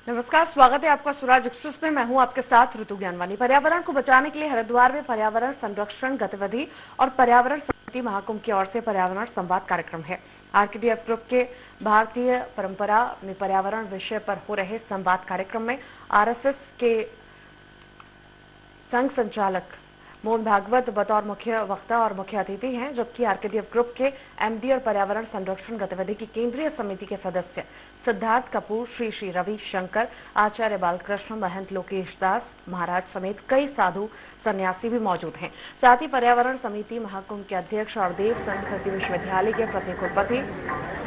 नमस्कार, स्वागत है आपका स्वराज एक्सप्रेस में। मैं हूं आपके साथ ऋतु ज्ञानवानी। पर्यावरण को बचाने के लिए हरिद्वार में पर्यावरण संरक्षण गतिविधि और पर्यावरण समिति महाकुंभ की ओर से पर्यावरण संवाद कार्यक्रम है। आरकेडीएफ ग्रुप के भारतीय परंपरा में पर्यावरण विषय पर हो रहे संवाद कार्यक्रम में आरएसएस के संघ संचालक मोहन भागवत बतौर मुख्य वक्ता और मुख्य अतिथि हैं, जबकि आरकेडीएफ ग्रुप के एमडी और पर्यावरण संरक्षण गतिविधि की केंद्रीय समिति के सदस्य सिद्धार्थ कपूर, श्री श्री रवि शंकर, आचार्य बालकृष्ण, महंत लोकेश दास महाराज समेत कई साधु सन्यासी भी मौजूद हैं। साथ ही पर्यावरण समिति महाकुंभ के अध्यक्ष और देव संस्कृति विश्वविद्यालय के प्रतिकुलपति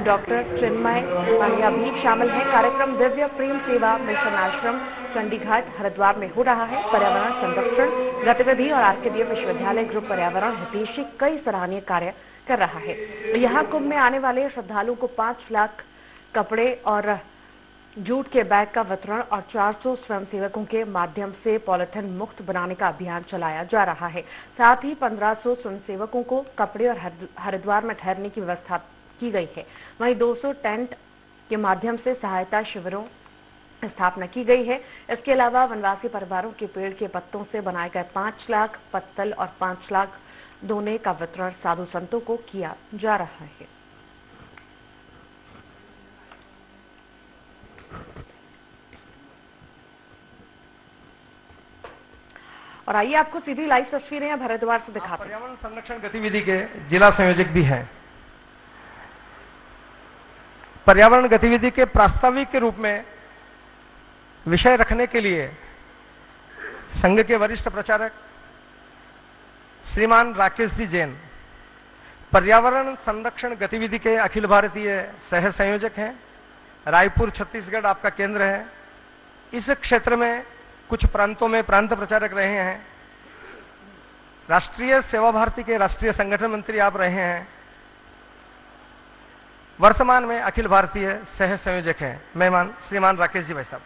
डॉक्टर चिन्मय पांड्या भी शामिल हैं। कार्यक्रम दिव्य प्रेम सेवा मिशन आश्रम चंडीघाट हरिद्वार में हो रहा है। पर्यावरण संरक्षण गतिविधि और आरकेडीएफ विश्वविद्यालय ग्रुप पर्यावरण हितैषी कई सराहनीय कार्य कर रहा है। यहाँ कुंभ में आने वाले श्रद्धालुओं को 5 लाख कपड़े और जूट के बैग का वितरण और 400 स्वयंसेवकों के माध्यम से पॉलिथीन मुक्त बनाने का अभियान चलाया जा रहा है। साथ ही 1500 स्वयंसेवकों को कपड़े और हरिद्वार में ठहरने की व्यवस्था की गई है। वहीं 200 टेंट के माध्यम से सहायता शिविरों स्थापना की गई है। इसके अलावा वनवासी परिवारों के पेड़ के पत्तों से बनाए गए 5 लाख पत्तल और 5 लाख दोने का वितरण साधु संतों को किया जा रहा है। और आइए आपको सीधी लाइव तस्वीरें अब हरिद्वार से दिखाते हैं। पर्यावरण संरक्षण गतिविधि के जिला संयोजक भी हैं। पर्यावरण गतिविधि के प्रास्ताविक के रूप में विषय रखने के लिए संघ के वरिष्ठ प्रचारक श्रीमान राकेश जी जैन पर्यावरण संरक्षण गतिविधि के अखिल भारतीय सह संयोजक हैं। रायपुर छत्तीसगढ़ आपका केंद्र है। इस क्षेत्र में कुछ प्रांतों में प्रांत प्रचारक रहे हैं। राष्ट्रीय सेवा भारती के राष्ट्रीय संगठन मंत्री आप रहे हैं। वर्तमान में अखिल भारतीय सह संयोजक हैं मेहमान श्रीमान राकेश जी भाई साहब।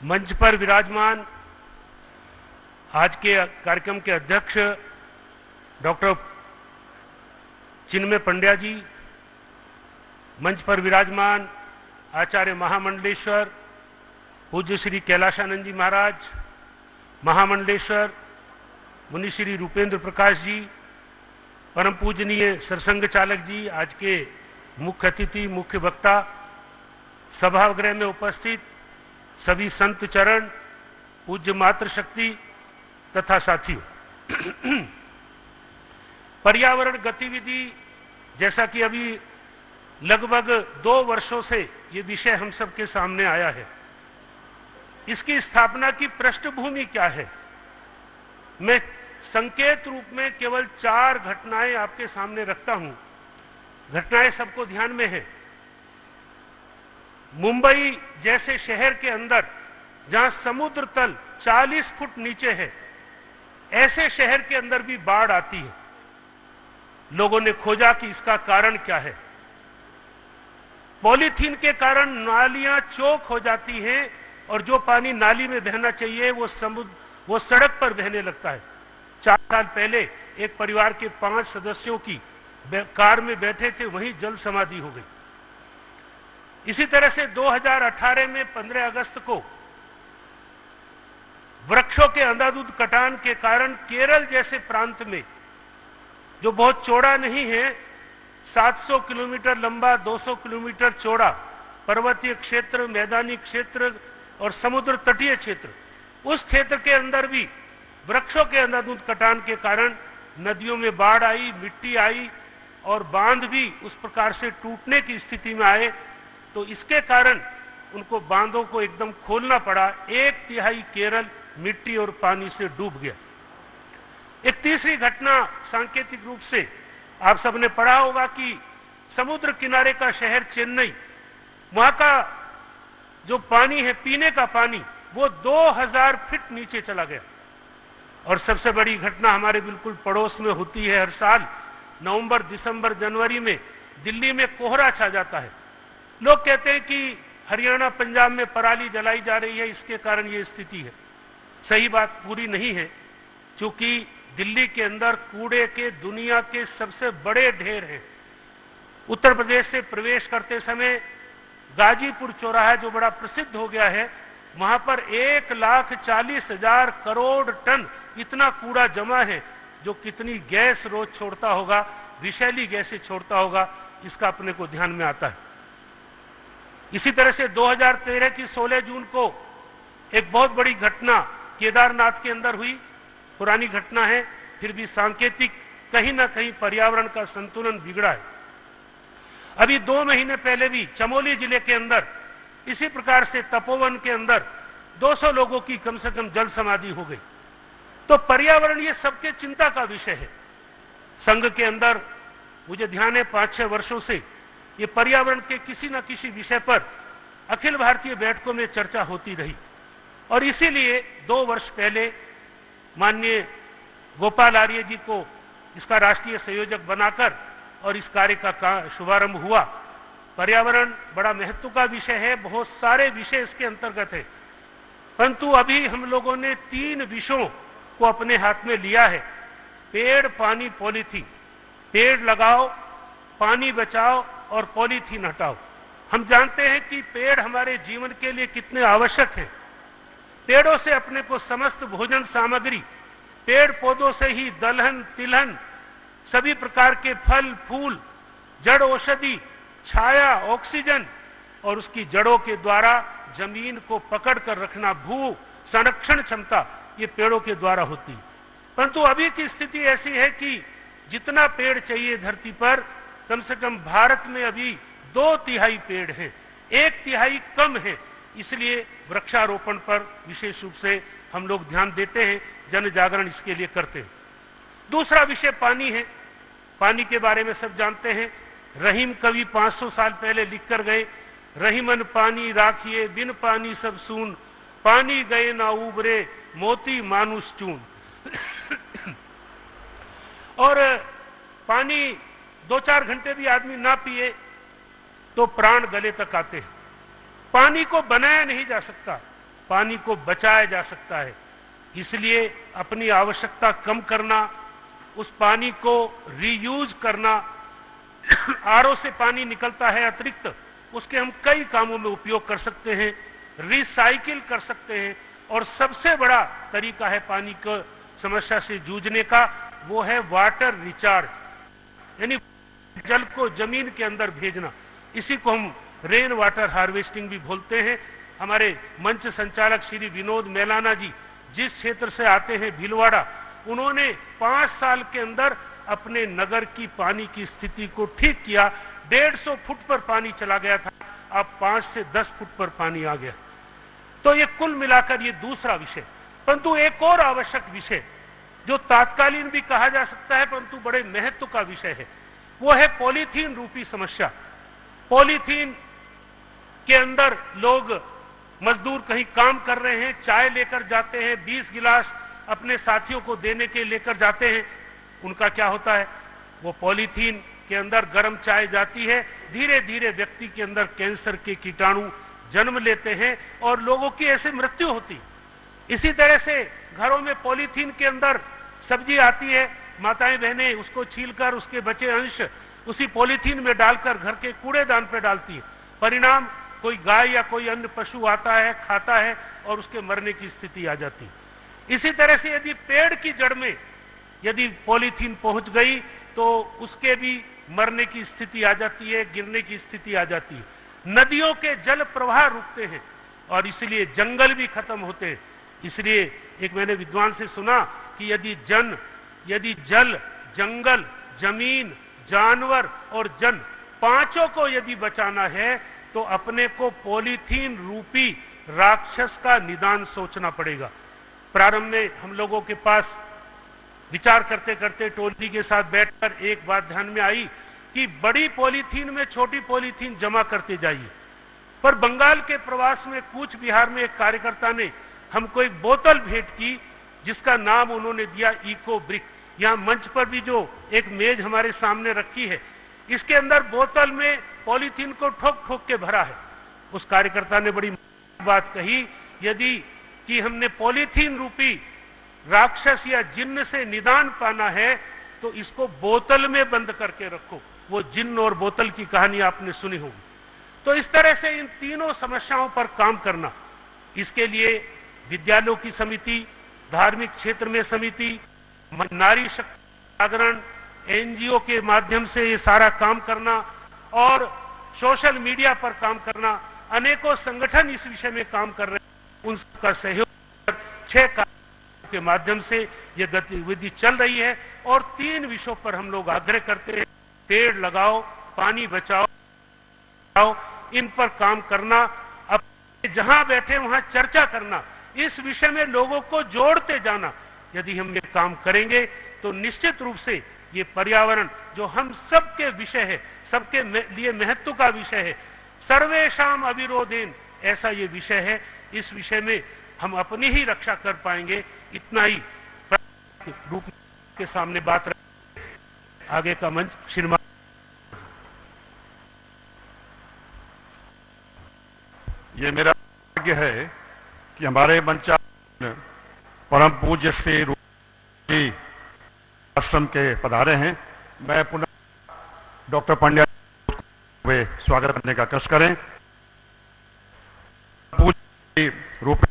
मंच पर विराजमान आज के कार्यक्रम के अध्यक्ष डॉक्टर चिन्मय पांड्या जी, मंच पर विराजमान आचार्य महामंडलेश्वर पूज्य श्री कैलाशानंद जी महाराज, महामंडलेश्वर मुनि श्री रूपेंद्र प्रकाश जी, परम पूजनीय सरसंघ चालक जी, आज के मुख्य अतिथि मुख्य वक्ता, सभागृह में उपस्थित सभी संत चरण, पूज्य मातृशक्ति तथा साथियों। पर्यावरण गतिविधि जैसा कि अभी लगभग 2 वर्षों से ये विषय हम सबके सामने आया है। इसकी स्थापना की पृष्ठभूमि क्या है? मैं संकेत रूप में केवल 4 घटनाएं आपके सामने रखता हूं। घटनाएं सबको ध्यान में है। मुंबई जैसे शहर के अंदर जहां समुद्र तल 40 फुट नीचे है, ऐसे शहर के अंदर भी बाढ़ आती है। लोगों ने खोजा कि इसका कारण क्या है। पॉलीथीन के कारण नालियां चौक हो जाती हैं और जो पानी नाली में बहना चाहिए वो सड़क पर बहने लगता है। 4 साल पहले एक परिवार के 5 सदस्यों की कार में बैठे थे, वहीं जल समाधि हो गई। इसी तरह से 2018 में 15 अगस्त को वृक्षों के अंधाधुंध कटान के कारण केरल जैसे प्रांत में, जो बहुत चौड़ा नहीं है, 700 किलोमीटर लंबा, 200 किलोमीटर चौड़ा पर्वतीय क्षेत्र, मैदानी क्षेत्र और समुद्र तटीय क्षेत्र, उस क्षेत्र के अंदर भी वृक्षों के अंधाधुंध कटान के कारण नदियों में बाढ़ आई, मिट्टी आई और बांध भी उस प्रकार से टूटने की स्थिति में आए। तो इसके कारण उनको बांधों को एकदम खोलना पड़ा। 1/3 केरल मिट्टी और पानी से डूब गया। एक तीसरी घटना सांकेतिक रूप से आप सबने पढ़ा होगा कि समुद्र किनारे का शहर चेन्नई, वहां का जो पानी है, पीने का पानी, वो 2000 फीट नीचे चला गया। और सबसे बड़ी घटना हमारे बिल्कुल पड़ोस में होती है हर साल नवंबर, दिसंबर, जनवरी में दिल्ली में कोहरा छा जाता है। लोग कहते हैं कि हरियाणा, पंजाब में पराली जलाई जा रही है, इसके कारण ये स्थिति है। सही बात पूरी नहीं है, क्योंकि दिल्ली के अंदर कूड़े के दुनिया के सबसे बड़े ढेर हैं। उत्तर प्रदेश से प्रवेश करते समय गाजीपुर चौराहा जो बड़ा प्रसिद्ध हो गया है, वहां पर 1,40,000 करोड़ टन इतना कूड़ा जमा है, जो कितनी गैस रोज छोड़ता होगा, विषैली गैसें छोड़ता होगा, इसका अपने को ध्यान में आता है। इसी तरह से 2013 की 16 जून को एक बहुत बड़ी घटना केदारनाथ के अंदर हुई। पुरानी घटना है, फिर भी सांकेतिक कहीं ना कहीं पर्यावरण का संतुलन बिगड़ा है। अभी 2 महीने पहले भी चमोली जिले के अंदर इसी प्रकार से तपोवन के अंदर 200 लोगों की कम से कम जल समाधि हो गई। तो पर्यावरण ये सबके चिंता का विषय है। संघ के अंदर मुझे ध्यान है 5-6 वर्षों से ये पर्यावरण के किसी न किसी विषय पर अखिल भारतीय बैठकों में चर्चा होती रही, और इसीलिए 2 वर्ष पहले माननीय गोपाल आर्य जी को इसका राष्ट्रीय संयोजक बनाकर और इस कार्य का शुभारंभ हुआ। पर्यावरण बड़ा महत्व का विषय है, बहुत सारे विषय इसके अंतर्गत है, परंतु अभी हम लोगों ने 3 विषयों को अपने हाथ में लिया है। पेड़, पानी, पॉलीथीन। पेड़ लगाओ, पानी बचाओ और पॉलीथीन हटाओ। हम जानते हैं कि पेड़ हमारे जीवन के लिए कितने आवश्यक हैं। पेड़ों से अपने को समस्त भोजन सामग्री, पेड़ पौधों से ही दलहन, तिलहन, सभी प्रकार के फल, फूल, जड़ औषधि, छाया, ऑक्सीजन और उसकी जड़ों के द्वारा जमीन को पकड़ कर रखना, भू संरक्षण क्षमता, ये पेड़ों के द्वारा होती है। परंतु अभी की स्थिति ऐसी है कि जितना पेड़ चाहिए धरती पर, कम से कम भारत में अभी 2/3 पेड़ हैं, 1/3 कम है। इसलिए वृक्षारोपण पर विशेष रूप से हम लोग ध्यान देते हैं, जन जागरण इसके लिए करते हैं। दूसरा विषय पानी है। पानी के बारे में सब जानते हैं। रहीम कवि 500 साल पहले लिख कर गए, रहीमन पानी राखिए, बिन पानी सब सून, पानी गए ना उबरे, मोती मानुष चून। और पानी 2-4 घंटे भी आदमी ना पिए तो प्राण गले तक आते हैं। पानी को बनाया नहीं जा सकता, पानी को बचाया जा सकता है। इसलिए अपनी आवश्यकता कम करना, उस पानी को रीयूज करना, आरओ से पानी निकलता है अतिरिक्त, उसके हम कई कामों में उपयोग कर सकते हैं, रिसाइकिल कर सकते हैं। और सबसे बड़ा तरीका है पानी को समस्या से जूझने का, वो है वाटर रिचार्ज, यानी जल को जमीन के अंदर भेजना। इसी को हम रेन वाटर हार्वेस्टिंग भी बोलते हैं। हमारे मंच संचालक श्री विनोद मेलाना जी जिस क्षेत्र से आते हैं, भीलवाड़ा, उन्होंने 5 साल के अंदर अपने नगर की पानी की स्थिति को ठीक किया। 150 फुट पर पानी चला गया था, अब 5 से 10 फुट पर पानी आ गया। तो ये कुल मिलाकर ये दूसरा विषय। परंतु एक और आवश्यक विषय जो तात्कालीन भी कहा जा सकता है परंतु बड़े महत्व का विषय है, वो है पॉलीथीन रूपी समस्या। पॉलीथीन के अंदर लोग मजदूर कहीं काम कर रहे हैं, चाय लेकर जाते हैं, 20 गिलास अपने साथियों को देने के लेकर जाते हैं। उनका क्या होता है, वो पॉलीथीन के अंदर गर्म चाय जाती है, धीरे धीरे व्यक्ति के अंदर कैंसर के कीटाणु जन्म लेते हैं और लोगों की ऐसे मृत्यु होती। इसी तरह से घरों में पॉलीथीन के अंदर सब्जी आती है, माताएं बहनें उसको छीलकर उसके बचे अंश उसी पॉलीथीन में डालकर घर के कूड़ेदान पर डालती है। परिणाम, कोई गाय या कोई अन्य पशु आता है, खाता है और उसके मरने की स्थिति आ जाती है। इसी तरह से यदि पेड़ की जड़ में यदि पॉलीथीन पहुंच गई तो उसके भी मरने की स्थिति आ जाती है, गिरने की स्थिति आ जाती है। नदियों के जल प्रवाह रुकते हैं और इसलिए जंगल भी खत्म होते हैं। इसलिए एक मैंने विद्वान से सुना कि यदि जल, जंगल, जमीन, जानवर और जन, पांचों को यदि बचाना है तो अपने को पॉलीथीन रूपी राक्षस का निदान सोचना पड़ेगा। प्रारंभ में हम लोगों के पास विचार करते करते टोली के साथ बैठकर एक बात ध्यान में आई कि बड़ी पॉलीथीन में छोटी पॉलीथीन जमा करते जाइए। पर बंगाल के प्रवास में कूच बिहार में एक कार्यकर्ता ने हमको एक बोतल भेंट की जिसका नाम उन्होंने दिया इको ब्रिक। यहां मंच पर भी जो एक मेज हमारे सामने रखी है, इसके अंदर बोतल में पॉलीथीन को ठोक ठोक के भरा है। उस कार्यकर्ता ने बड़ी बात कही, यदि कि हमने पॉलीथीन रूपी राक्षस या जिन्न से निदान पाना है तो इसको बोतल में बंद करके रखो। वो जिन्न और बोतल की कहानी आपने सुनी होगी। तो इस तरह से इन तीनों समस्याओं पर काम करना, इसके लिए विद्यालयों की समिति, धार्मिक क्षेत्र में समिति, नारी शक्ति जागरण, एनजीओ के माध्यम से ये सारा काम करना और सोशल मीडिया पर काम करना, अनेकों संगठन इस विषय में काम कर रहे हैं, उनका सहयोग 6 कार्यों के माध्यम से ये गतिविधि चल रही है। और 3 विषयों पर हम लोग आग्रह करते हैं, पेड़ लगाओ, पानी बचाओ, इन पर काम करना, अब जहां बैठे वहां चर्चा करना, इस विषय में लोगों को जोड़ते जाना। यदि हम ये काम करेंगे तो निश्चित रूप से ये पर्यावरण जो हम सबके विषय है, सबके लिए महत्व का विषय है, सर्वेषाम अविरोधेन, ऐसा ये विषय है, इस विषय में हम अपनी ही रक्षा कर पाएंगे। इतना ही रूप के सामने बात रख, आगे का मंच श्रीमान। ये मेरा भाग्य है कि हमारे मंचा परम पूज्य श्री रूप जी आश्रम के पधारे हैं। मैं पुनः डॉक्टर पांड्या वे स्वागत करने का कष्ट करें। पूज्य रूप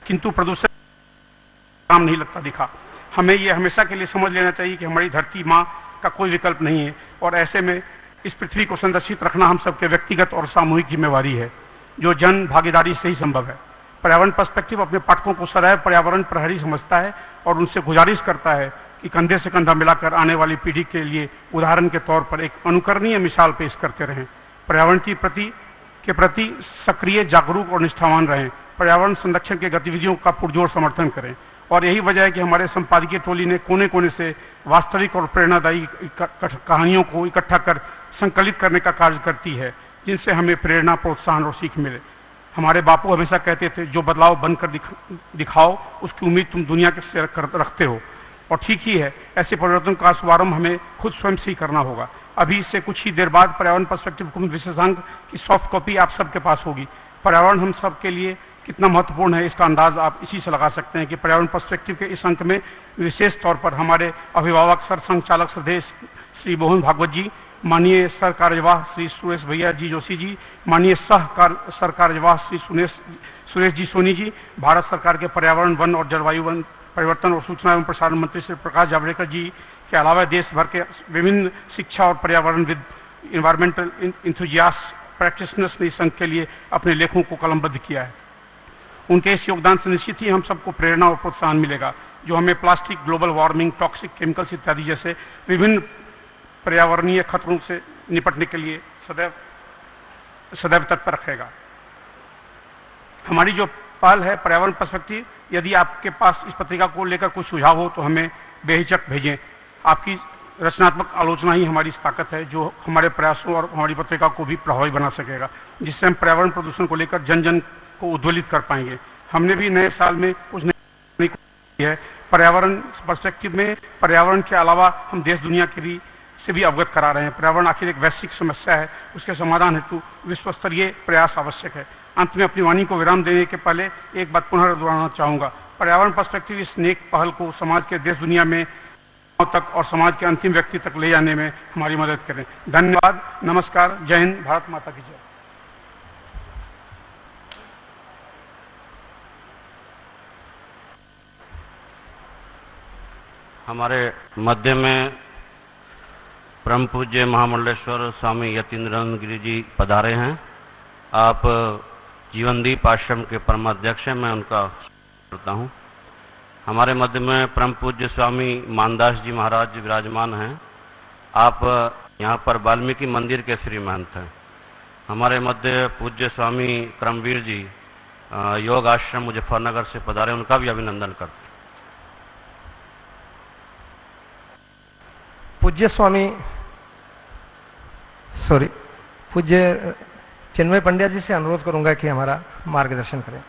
किंतु प्रदूषण काम नहीं लगता दिखा। हमें ये हमेशा के लिए समझ लेना चाहिए कि हमारी धरती माँ का कोई विकल्प नहीं है और ऐसे में इस पृथ्वी को संरक्षित रखना हम सबके व्यक्तिगत और सामूहिक जिम्मेवारी है, जो जन भागीदारी से ही संभव है। पर्यावरण पर्सपेक्टिव अपने पाठकों को सदैव पर्यावरण प्रहरी समझता है और उनसे गुजारिश करता है कि कंधे से कंधा मिलाकर आने वाली पीढ़ी के लिए उदाहरण के तौर पर एक अनुकरणीय मिसाल पेश करते रहें। पर्यावरण के प्रति सक्रिय, जागरूक और निष्ठावान रहें। पर्यावरण संरक्षण के गतिविधियों का पुरजोर समर्थन करें और यही वजह है कि हमारे संपादकीय टोली ने कोने कोने से वास्तविक और प्रेरणादायी कहानियों को इकट्ठा कर संकलित करने का कार्य करती है, जिनसे हमें प्रेरणा, प्रोत्साहन और सीख मिले। हमारे बापू हमेशा कहते थे, जो बदलाव बनकर दिखाओ उसकी उम्मीद तुम दुनिया से रखते हो। और ठीक ही है, ऐसे परिवर्तन का शुभारंभ हमें खुद स्वयं से ही करना होगा। अभी से कुछ ही देर बाद पर्यावरण पर्सपेक्टिव विशेषांक की सॉफ्ट कॉपी आप सबके पास होगी। पर्यावरण हम सब के लिए कितना महत्वपूर्ण है, इसका अंदाज आप इसी से लगा सकते हैं कि पर्यावरण पर्सपेक्टिव के इस अंक में विशेष तौर पर हमारे अभिभावक सर संचालक श्रद्धेय श्री मोहन भागवत जी, माननीय सर कार्यवाह श्री सुरेश भैया जी जोशी जी, माननीय सर कार्यवाह श्री सुरेश जी सोनी जी, भारत सरकार के पर्यावरण, वन और जलवायु परिवर्तन और सूचना एवं प्रसारण मंत्री श्री प्रकाश जावड़ेकर जी के अलावा देश भर के विभिन्न शिक्षा और पर्यावरणविद, इन्वायरमेंटल इंथुजियास्ट प्रैक्टिशनर्स ने इस अंक के लिए अपने लेखों को कलमबद्ध किया है। उनके इस योगदान से निश्चित ही हम सबको प्रेरणा और प्रोत्साहन मिलेगा, जो हमें plastic, global warming, toxic chemicals इत्यादि जैसे विभिन्न पर्यावरणीय खतरों से निपटने के लिए सदैव तत्पर रखेगा। हमारी जो पहल है पर्यावरण पर्सपेक्टिव, यदि आपके पास इस पत्रिका को लेकर कुछ सुझाव हो तो हमें बेहिचक भेजें। आपकी रचनात्मक आलोचना ही हमारी ताकत है, जो हमारे प्रयासों और हमारी पत्रिका को भी प्रभावी बना सकेगा, जिससे हम पर्यावरण प्रदूषण को लेकर जन जन को उद्वेलित कर पाएंगे। हमने भी नए साल में कुछ नई की है पर्यावरण पर्सपेक्टिव में। पर्यावरण के अलावा हम देश दुनिया के से भी अवगत करा रहे हैं। पर्यावरण आखिर एक वैश्विक समस्या है, उसके समाधान हेतु विश्व स्तरीय प्रयास आवश्यक है। अंत में अपनी वाणी को विराम देने के पहले एक बात पुनः दोहराना चाहूंगा, पर्यावरण पर्सपेक्टिव इस नेक पहल को समाज के देश दुनिया में तक और समाज के अंतिम व्यक्ति तक ले जाने में हमारी मदद करें। धन्यवाद, नमस्कार, जय हिंद, भारत माता की जय। हमारे मध्य में परम पूज्य महामंडलेश्वर स्वामी यतीन्द्रानंद गिरी जी पधारे हैं। आप जीवनदीप आश्रम के परमाध्यक्ष हैं, मैं उनका करता हूं। हमारे मध्य में परम पूज्य स्वामी मानदास जी महाराज विराजमान हैं। आप यहाँ पर वाल्मीकि मंदिर के श्री महंत हैं। हमारे मध्य पूज्य स्वामी करमवीर जी योग आश्रम मुजफ्फरनगर से पधारे, उनका भी अभिनंदन करते हैं। पूज्य चिन्मय पंड्या जी से अनुरोध करूंगा कि हमारा मार्गदर्शन करें।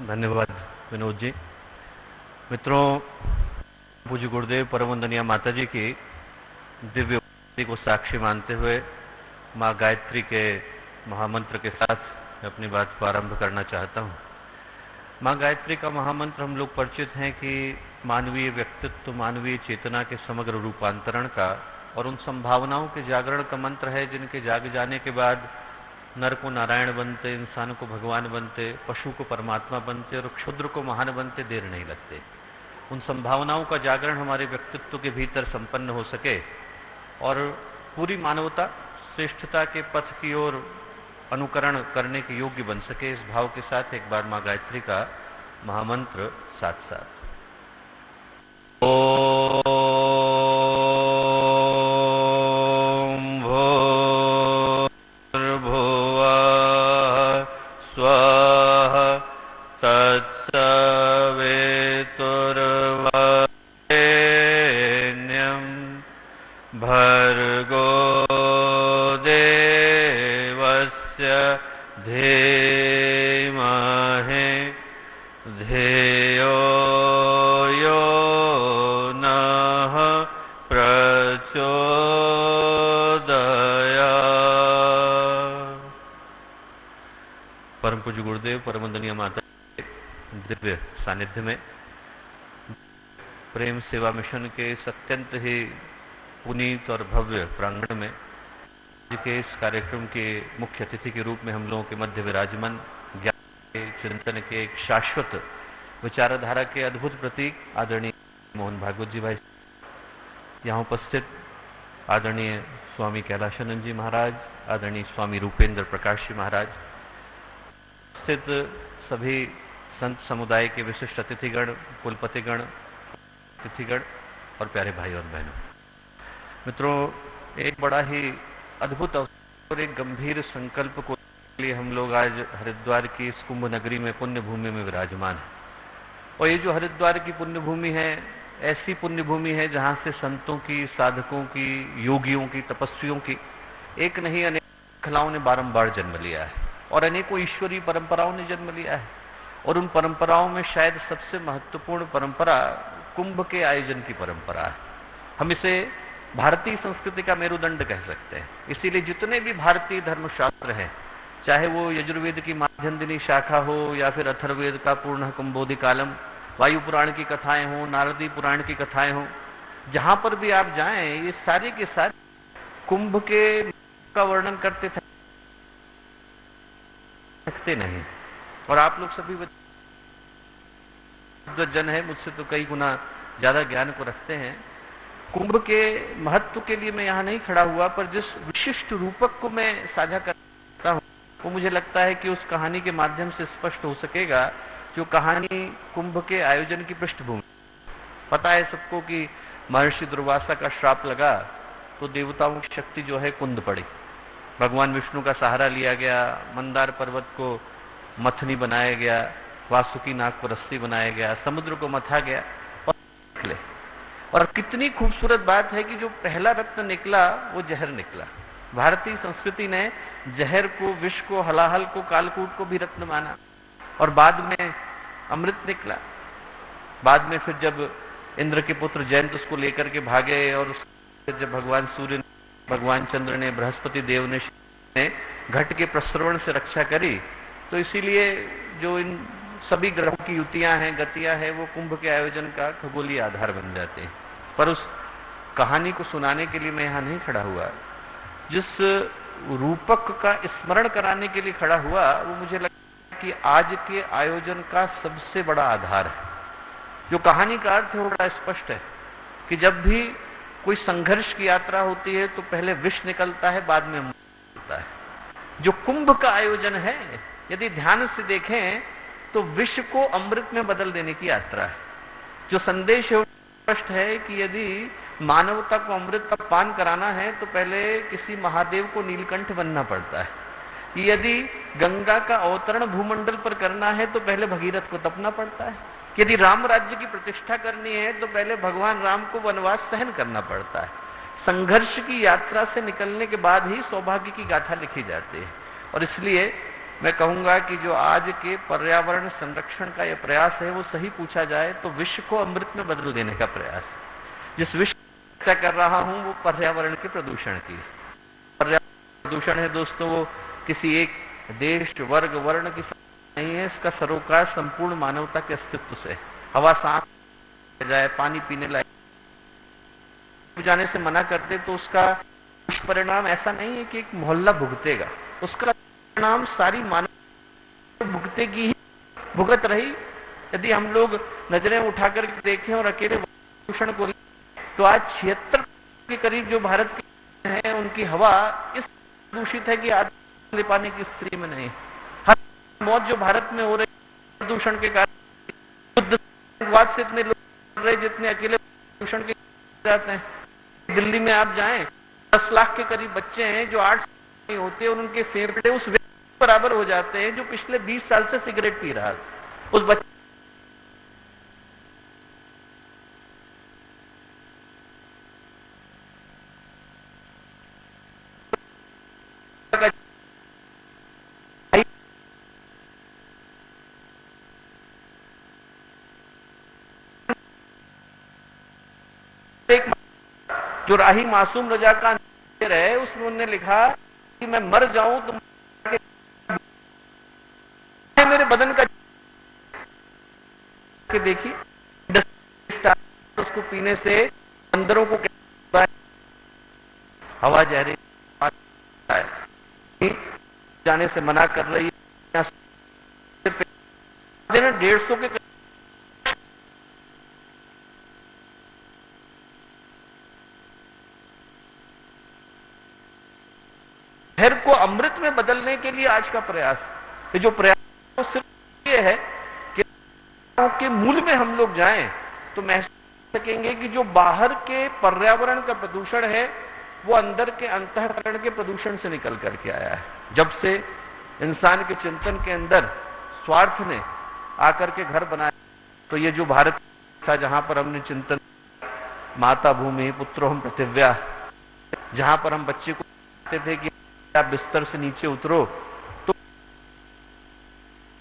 धन्यवाद विनोद जी। मित्रों, पूज्य गुरुदेव परम वंदनीय माता जी की दिव्य उपस्थिति को साक्षी मानते हुए माँ गायत्री के महामंत्र के साथ मैं अपनी बात को आरंभ करना चाहता हूँ। माँ गायत्री का महामंत्र हम लोग परिचित हैं कि मानवीय व्यक्तित्व, मानवीय चेतना के समग्र रूपांतरण का और उन संभावनाओं के जागरण का मंत्र है, जिनके जाग जाने के बाद नर को नारायण बनते, इंसान को भगवान बनते, पशु को परमात्मा बनते और क्षुद्र को महान बनते देर नहीं लगते। उन संभावनाओं का जागरण हमारे व्यक्तित्व के भीतर संपन्न हो सके और पूरी मानवता श्रेष्ठता के पथ की ओर अनुकरण करने के योग्य बन सके, इस भाव के साथ एक बार माँ गायत्री का महामंत्र साथ साथ। परम पूज्य गुरुदेव परम वंदनीय माता दिव्य सानिध्य में प्रेम सेवा मिशन के इस अत्यंत ही पुनीत और भव्य प्रांगण में के इस कार्यक्रम के मुख्य अतिथि के रूप में हम लोगों के मध्य विराजमान ज्ञान के चिंतन के एक शाश्वत विचारधारा के अद्भुत प्रतीक आदरणीय मोहन भागवत जी भाई, यहाँ उपस्थित आदरणीय स्वामी कैलाशानंद जी महाराज, आदरणीय स्वामी रूपेंद्र प्रकाश जी महाराज, स्थित सभी संत समुदाय के विशिष्ट अतिथिगण, कुलपतिगण, अतिथिगण और प्यारे भाई और बहनों, मित्रों, एक बड़ा ही अद्भुत अवसर और एक गंभीर संकल्प को लिए हम लोग आज हरिद्वार की इस कुंभ नगरी में पुण्य भूमि में विराजमान हैं। और ये जो हरिद्वार की पुण्य भूमि है, ऐसी पुण्य भूमि है जहां से संतों की, साधकों की, योगियों की, तपस्वियों की एक नहीं अनेक श्रृंखलाओं ने बारंबार जन्म लिया है और अनेकों ईश्वरीय परंपराओं ने जन्म लिया है। और उन परंपराओं में शायद सबसे महत्वपूर्ण परंपरा कुंभ के आयोजन की परंपरा है। हम इसे भारतीय संस्कृति का मेरुदंड कह सकते हैं। इसीलिए जितने भी भारतीय धर्मशास्त्र हैं, चाहे वो यजुर्वेद की माध्यन्दिनी शाखा हो या फिर अथर्ववेद का पूर्ण कुंभोदि कालम, वायु पुराण की कथाएं हो, नारदी पुराण की कथाएं हो, जहां पर भी आप जाएं ये सारे के सारे कुंभ के का वर्णन करते थकते नहीं। और आप लोग सभी जन है, मुझसे तो कई गुना ज्यादा ज्ञान को रखते हैं। कुंभ के महत्व के लिए मैं यहां नहीं खड़ा हुआ, पर जिस विशिष्ट रूपक को मैं साझा करता हूं वो मुझे लगता है कि उस कहानी के माध्यम से स्पष्ट हो सकेगा। जो कहानी कुंभ के आयोजन की पृष्ठभूमि, पता है सबको कि महर्षि दुर्वासा का श्राप लगा तो देवताओं की शक्ति जो है कुंद पड़ी। भगवान विष्णु का सहारा लिया गया, मंदार पर्वत को मथनी बनाया गया, वासुकी नाग को रस्सी बनाया गया, समुद्र को मथा गया और निकले। और कितनी खूबसूरत बात है कि जो पहला रत्न निकला वो जहर निकला। भारतीय संस्कृति ने जहर को, विष को, हलाहल को, कालकूट को भी रत्न माना और बाद में अमृत निकला। बाद में फिर जब इंद्र के पुत्र जयंत उसको लेकर के भागे और फिर जब भगवान सूर्य, भगवान चंद्र ने, बृहस्पति देव ने घट के प्रसरवण से रक्षा करी, तो इसीलिए जो इन सभी ग्रहों की युतियां हैं, गतियां हैं, वो कुंभ के आयोजन का खगोलीय आधार बन जाते हैं। पर उस कहानी को सुनाने के लिए मैं यहां नहीं खड़ा हुआ, जिस रूपक का स्मरण कराने के लिए खड़ा हुआ वो मुझे लगता है कि आज के आयोजन का सबसे बड़ा आधार है। जो कहानी का अर्थ है वो बड़ा स्पष्ट है कि जब भी कोई संघर्ष की यात्रा होती है तो पहले विष निकलता है, बाद में अमृत निकलता है। जो कुंभ का आयोजन है, यदि ध्यान से देखें तो विष को अमृत में बदल देने की यात्रा है। जो संदेश है वो स्पष्ट है कि यदि मानवता को अमृत का पान कराना है तो पहले किसी महादेव को नीलकंठ बनना पड़ता है। यदि गंगा का अवतरण भूमंडल पर करना है तो पहले भगीरथ को तपना पड़ता है। यदि राम राज्य की प्रतिष्ठा करनी है तो पहले भगवान राम को वनवास सहन करना पड़ता है। संघर्ष की यात्रा से निकलने के बाद ही सौभाग्य की गाथा लिखी जाती है। और इसलिए मैं कहूंगा कि जो आज के पर्यावरण संरक्षण का यह प्रयास है वो सही पूछा जाए तो विश्व को अमृत में बदल देने का प्रयास है। जिस विश्व की चर्चा कर रहा हूं वो पर्यावरण के प्रदूषण की। पर्यावरण प्रदूषण है दोस्तों, वो किसी एक देश, वर्ग, वर्ण की नहीं है, इसका सरोकार संपूर्ण मानवता के अस्तित्व से। हवा सांस जाए, पानी पीने लायक जाने से मना करते तो उसका दुष्परिणाम ऐसा नहीं है कि एक मोहल्ला भुगतेगा, उसका परिणाम सारी मानवता भुगतेगी ही, भुगत रही। यदि हम लोग नजरें उठाकर देखें और अकेले प्रदूषण को, तो आज 76% के करीब जो भारत के हैं उनकी हवा इस दूषित है कि आज ले पाने की स्थिति में नहीं। हर मौत जो भारत में हो रही है प्रदूषण के कारण, युद्धवाद से इतने लोग मर रहे जितने अकेले प्रदूषण के जाते हैं। दिल्ली में आप जाएं, 10 लाख के करीब बच्चे हैं जो 8 नहीं होते और उनके फेफड़े उस व्यक्ति बराबर हो जाते हैं जो पिछले 20 साल से सिगरेट पी रहा है। उस बच्चे जो राही मासूम रजा का है, उसने लिखा कि मैं मर जाऊं तो मेरे बदन का के देखिए उसको पीने से अंदरों को हवा जहरी जाने से मना कर रही है। 150 के जहर को अमृत में बदलने के लिए आज का प्रयास, ये जो प्रयास सिर्फ ये है कि के मूल में हम लोग जाएं तो महसूस कर सकेंगे कि जो बाहर के पर्यावरण का प्रदूषण है वो अंदर के अंतःकरण के प्रदूषण से निकल करके आया है। जब से इंसान के चिंतन के अंदर स्वार्थ ने आकर के घर बनाया। तो ये जो भारत था, जहां पर हमने चिंतन माता भूमि पुत्रोहम पृथिव्या, जहां पर हम बच्चे को कहते थे कि आप बिस्तर से नीचे उतरो तो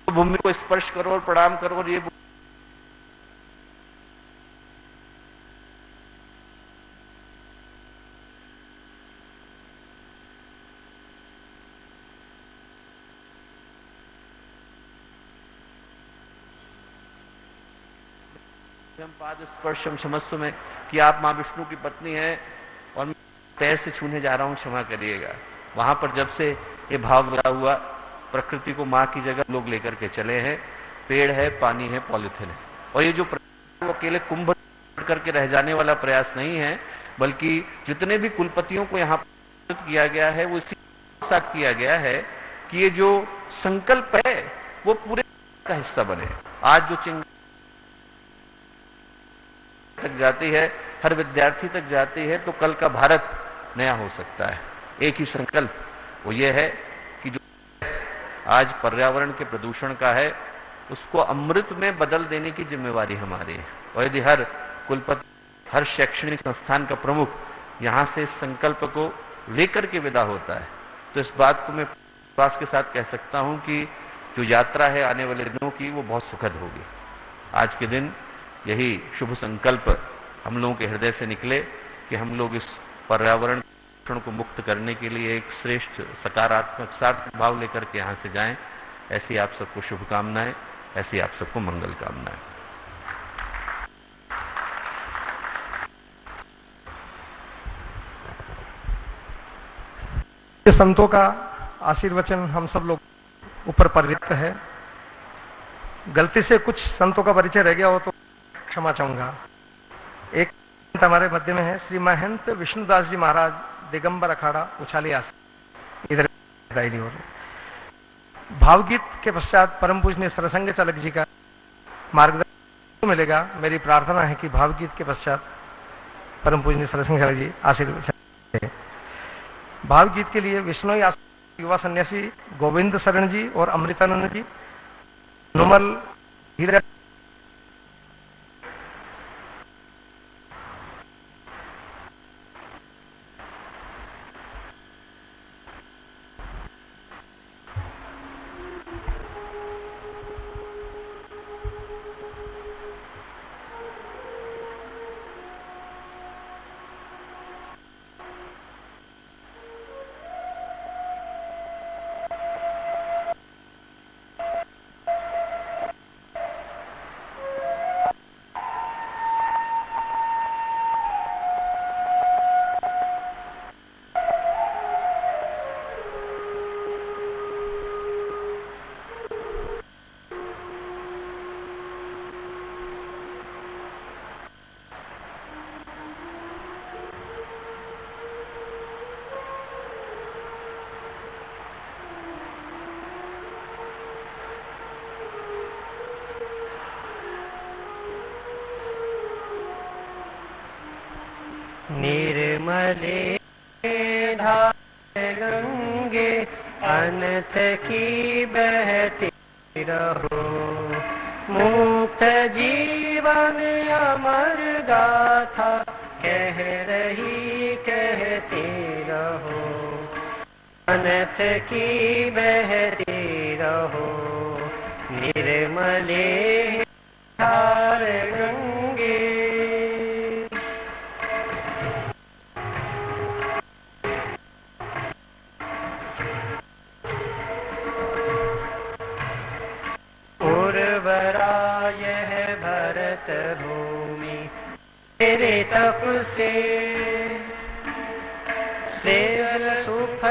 भूमि को स्पर्श करो और प्रणाम करो, और ये हम पाद स्पर्शम क्षमस्व में कि आप मां विष्णु की पत्नी हैं और मैं पैर से छूने जा रहा हूं, क्षमा करिएगा। वहां पर जब से ये भाव बना हुआ, प्रकृति को मां की जगह लोग लेकर के चले हैं। पेड़ है, पानी है, पॉलिथिन है, और ये जो वो अकेले कुंभ करके रह जाने वाला प्रयास नहीं है, बल्कि जितने भी कुलपतियों को यहाँ किया गया है वो इसी साथ किया गया है कि ये जो संकल्प है वो पूरे का हिस्सा बने। आज जो चिंगारी तक जाती है, हर विद्यार्थी तक जाती है, तो कल का भारत नया हो सकता है। एक ही संकल्प वो ये है कि जो आज पर्यावरण के प्रदूषण का है उसको अमृत में बदल देने की जिम्मेवारी हमारी है। और यदि हर कुलपति, हर शैक्षणिक संस्थान का प्रमुख यहां से इस संकल्प को लेकर के विदा होता है, तो इस बात को मैं विश्वास के साथ कह सकता हूं कि जो यात्रा है आने वाले दिनों की वो बहुत सुखद होगी। आज के दिन यही शुभ संकल्प हम लोगों के हृदय से निकले कि हम लोग इस पर्यावरण को मुक्त करने के लिए एक श्रेष्ठ सकारात्मक सार्थक भाव लेकर के यहां से जाएं। ऐसी आप सबको शुभकामनाएं, ऐसी आप सबको मंगल कामनाएं। संतों का आशीर्वचन हम सब लोग ऊपर परिचित है। गलती से कुछ संतों का परिचय रह गया हो तो क्षमा चाहूंगा। एक संत हमारे मध्य में है, श्री महंत विष्णुदास जी महाराज, दिगंबर अखाड़ा उछालिया, इधर दायरी हो रही। भावगीत के पश्चात परम पूजनीय सरसंघ चालक जी का मार्गदर्शन मिलेगा। मेरी प्रार्थना है कि भावगीत के पश्चात परम पूजनीय सरसंघ चालक जी आशीर्वाद। भावगीत के लिए विष्णु युवा सन्यासी गोविंद शरण जी और अमृतानंद जी, नुमल हीरा निर्मले धार गंगे अनंत की बहती रहो, मुक्त जीवन अमर गाथा कह रही कहती रहो, अनंत की बहती रहो। निर्मले धार गंगे यह भरत भूमि तेरे तप से सेवल सुफ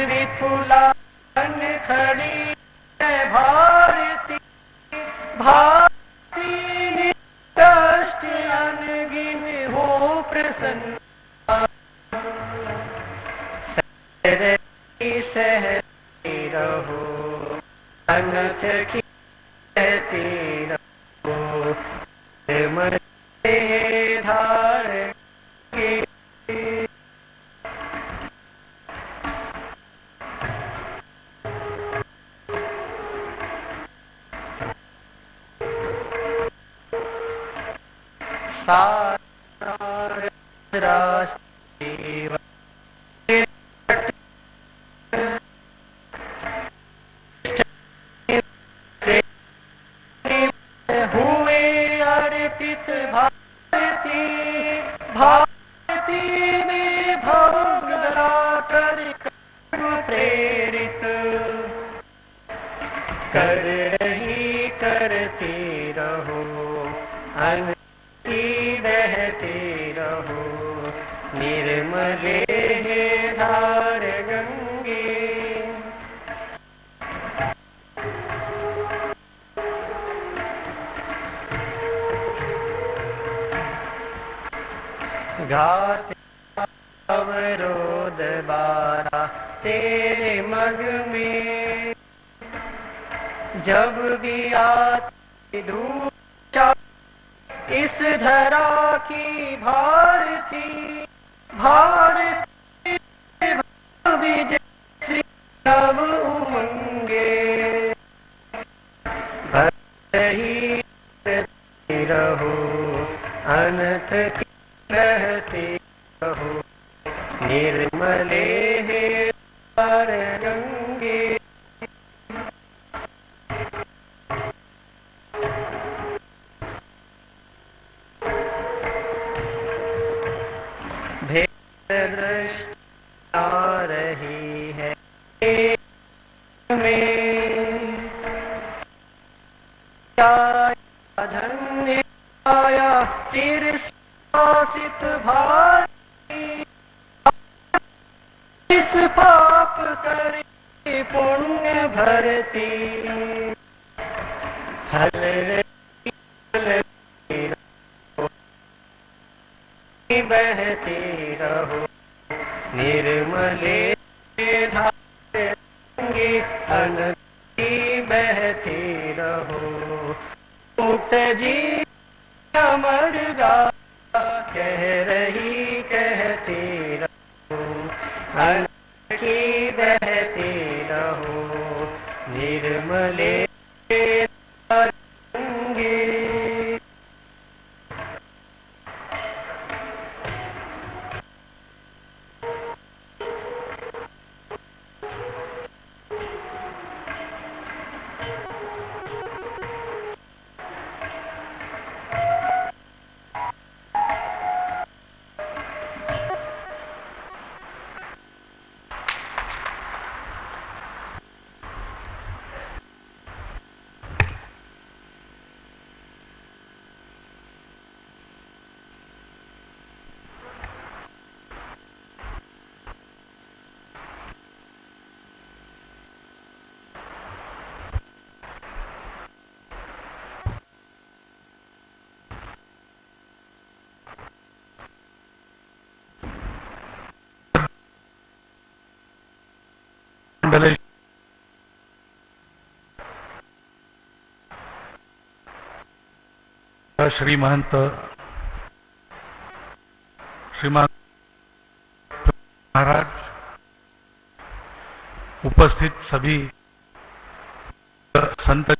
विपुला खड़ी भारती भारती कष्ट अनगिन हो प्रसन्न सहती रहो, अनंत की कहती रहो। निर्मले धार सार राष्ट्रीय हुए अर्पित भारती भारती में भंग कर प्रेरित कर रही करती रहो अनकी बहती रहो निर्मले धार गंगे घात अवरोध बारा तेरे मग में जब भी आती धूप इस धरा की भारती भारती विजय नव उमंगे भरही रहो अनंत की रहते रहो निर्मले धार गंगे भेद दृष्टि आ रही है में धन्य आया चिर शासित भारती इस पाप करे पुण्य भरती हल बहती रहो निर्मले धारेंगे अनंती बहती रहो मुक्त जी अमर गा कह रही कहती रहो अनंती बहती रहो निर्मले धारेंगे श्री महंत श्रीमान महाराज, उपस्थित सभी संत,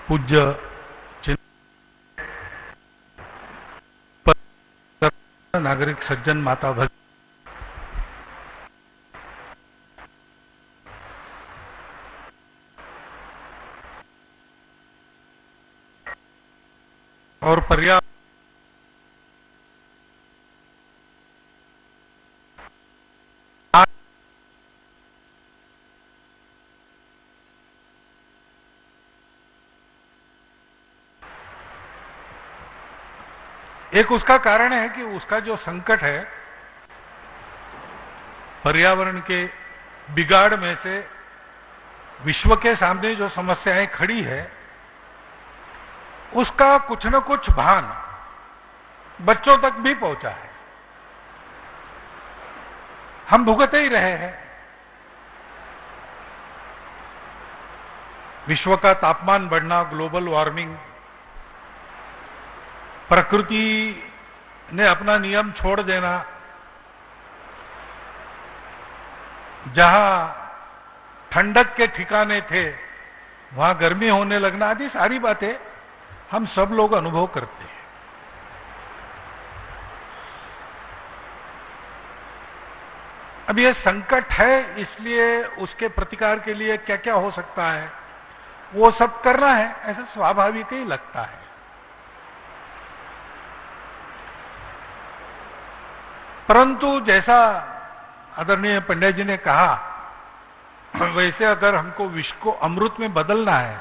पूज्य नागरिक सज्जन, माता भक्त, और पर्यावरण एक उसका कारण है कि उसका जो संकट है, पर्यावरण के बिगाड़ में से विश्व के सामने जो समस्याएं खड़ी है, उसका कुछ न कुछ भान बच्चों तक भी पहुंचा है। हम भुगते ही रहे हैं। विश्व का तापमान बढ़ना, ग्लोबल वार्मिंग, प्रकृति ने अपना नियम छोड़ देना, जहां ठंडक के ठिकाने थे वहां गर्मी होने लगना, आदि सारी बातें हम सब लोग अनुभव करते हैं। अब ये संकट है, इसलिए उसके प्रतिकार के लिए क्या क्या हो सकता है वो सब करना है, ऐसा स्वाभाविक ही लगता है। परंतु जैसा आदरणीय पंडित जी ने कहा, वैसे अगर हमको विष को अमृत में बदलना है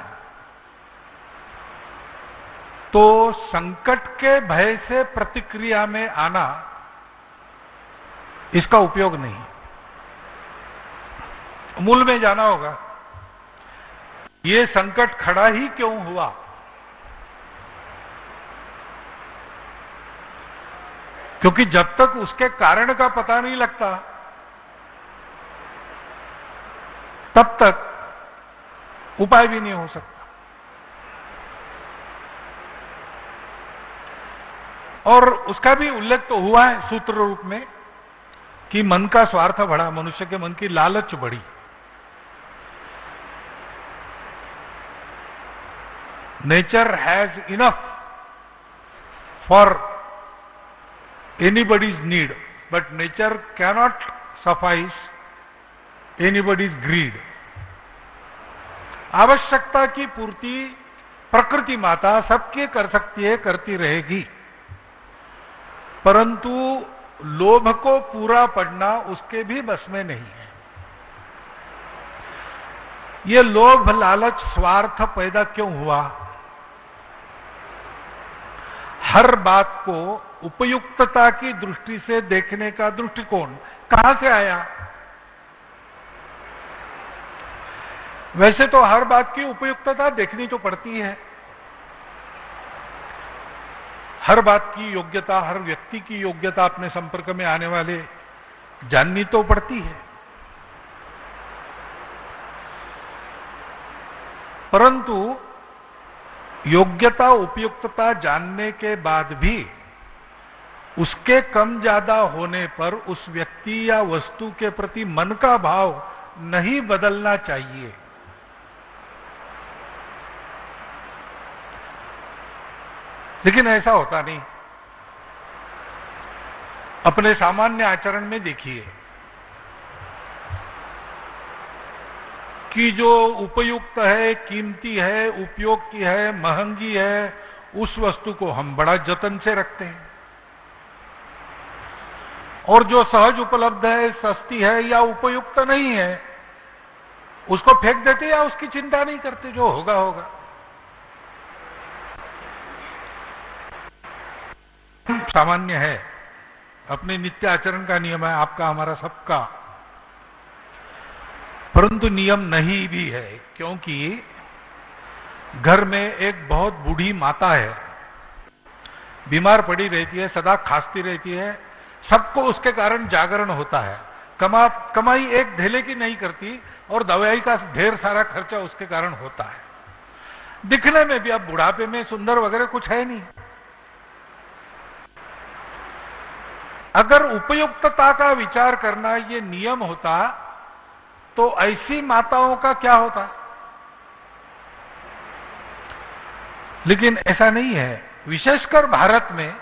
तो संकट के भय से प्रतिक्रिया में आना इसका उपयोग नहीं, मूल में जाना होगा। ये संकट खड़ा ही क्यों हुआ? क्योंकि जब तक उसके कारण का पता नहीं लगता तब तक उपाय भी नहीं हो सकता। और उसका भी उल्लेख तो हुआ है सूत्र रूप में कि मन का स्वार्थ बढ़ा, मनुष्य के मन की लालच बढ़ी। Nature has enough for anybody's need, but nature cannot suffice anybody's greed. आवश्यकता की पूर्ति प्रकृति माता सबके कर सकती है, करती रहेगी, परंतु लोभ को पूरा पड़ना उसके भी बस में नहीं है। ये लोभ लालच स्वार्थ पैदा क्यों हुआ? हर बात को उपयुक्तता की दृष्टि से देखने का दृष्टिकोण कहां से आया? वैसे तो हर बात की उपयुक्तता देखनी तो पड़ती है, हर बात की योग्यता, हर व्यक्ति की योग्यता अपने संपर्क में आने वाले जाननी तो पड़ती है, परंतु योग्यता उपयुक्तता जानने के बाद भी उसके कम ज्यादा होने पर उस व्यक्ति या वस्तु के प्रति मन का भाव नहीं बदलना चाहिए। लेकिन ऐसा होता नहीं। अपने सामान्य आचरण में देखिए कि जो उपयुक्त है, कीमती है, उपयोग की है, महंगी है, उस वस्तु को हम बड़ा जतन से रखते हैं, और जो सहज उपलब्ध है, सस्ती है या उपयुक्त नहीं है, उसको फेंक देते या उसकी चिंता नहीं करते, जो होगा होगा। सामान्य है, अपने नित्य आचरण का नियम है, आपका हमारा सबका, परंतु नियम नहीं भी है, क्योंकि घर में एक बहुत बूढ़ी माता है, बीमार पड़ी रहती है, सदा खांसती रहती है, सबको उसके कारण जागरण होता है, कमाई एक ढेले की नहीं करती और दवाई का ढेर सारा खर्चा उसके कारण होता है। दिखने में भी अब बुढ़ापे में सुंदर वगैरह कुछ है नहीं। अगर उपयुक्तता का विचार करना ये नियम होता तो ऐसी माताओं का क्या होता? लेकिन ऐसा नहीं है। विशेषकर भारत में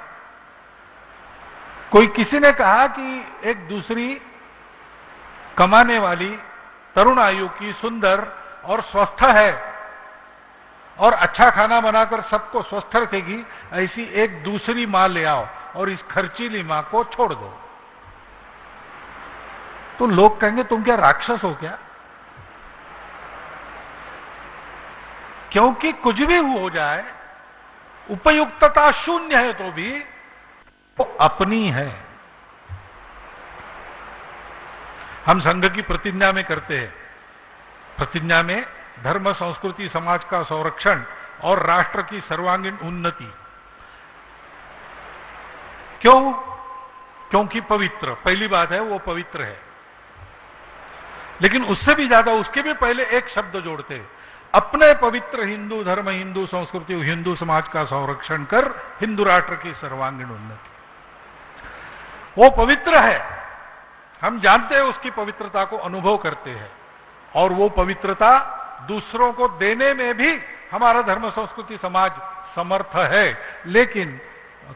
कोई किसी ने कहा कि एक दूसरी कमाने वाली तरुण आयु की सुंदर और स्वस्थ है और अच्छा खाना बनाकर सबको स्वस्थ रखेगी, ऐसी एक दूसरी मां ले आओ और इस खर्चीली मां को छोड़ दो। तो लोग कहेंगे तुम क्या राक्षस हो क्या? क्योंकि कुछ भी हो जाए, उपयुक्तता शून्य है तो भी वो अपनी है। हम संघ की प्रतिज्ञा में करते हैं, प्रतिज्ञा में धर्म संस्कृति समाज का संरक्षण और राष्ट्र की सर्वांगीण उन्नति। क्यों? क्योंकि पवित्र, पहली बात है वो पवित्र है। लेकिन उससे भी ज्यादा, उसके भी पहले एक शब्द जोड़ते हैं, अपने पवित्र हिंदू धर्म, हिंदू संस्कृति, हिंदू समाज का संरक्षण कर हिंदू राष्ट्र की सर्वांगीण उन्नति। वो पवित्र है, हम जानते हैं, उसकी पवित्रता को अनुभव करते हैं, और वो पवित्रता दूसरों को देने में भी हमारा धर्म संस्कृति समाज समर्थ है, लेकिन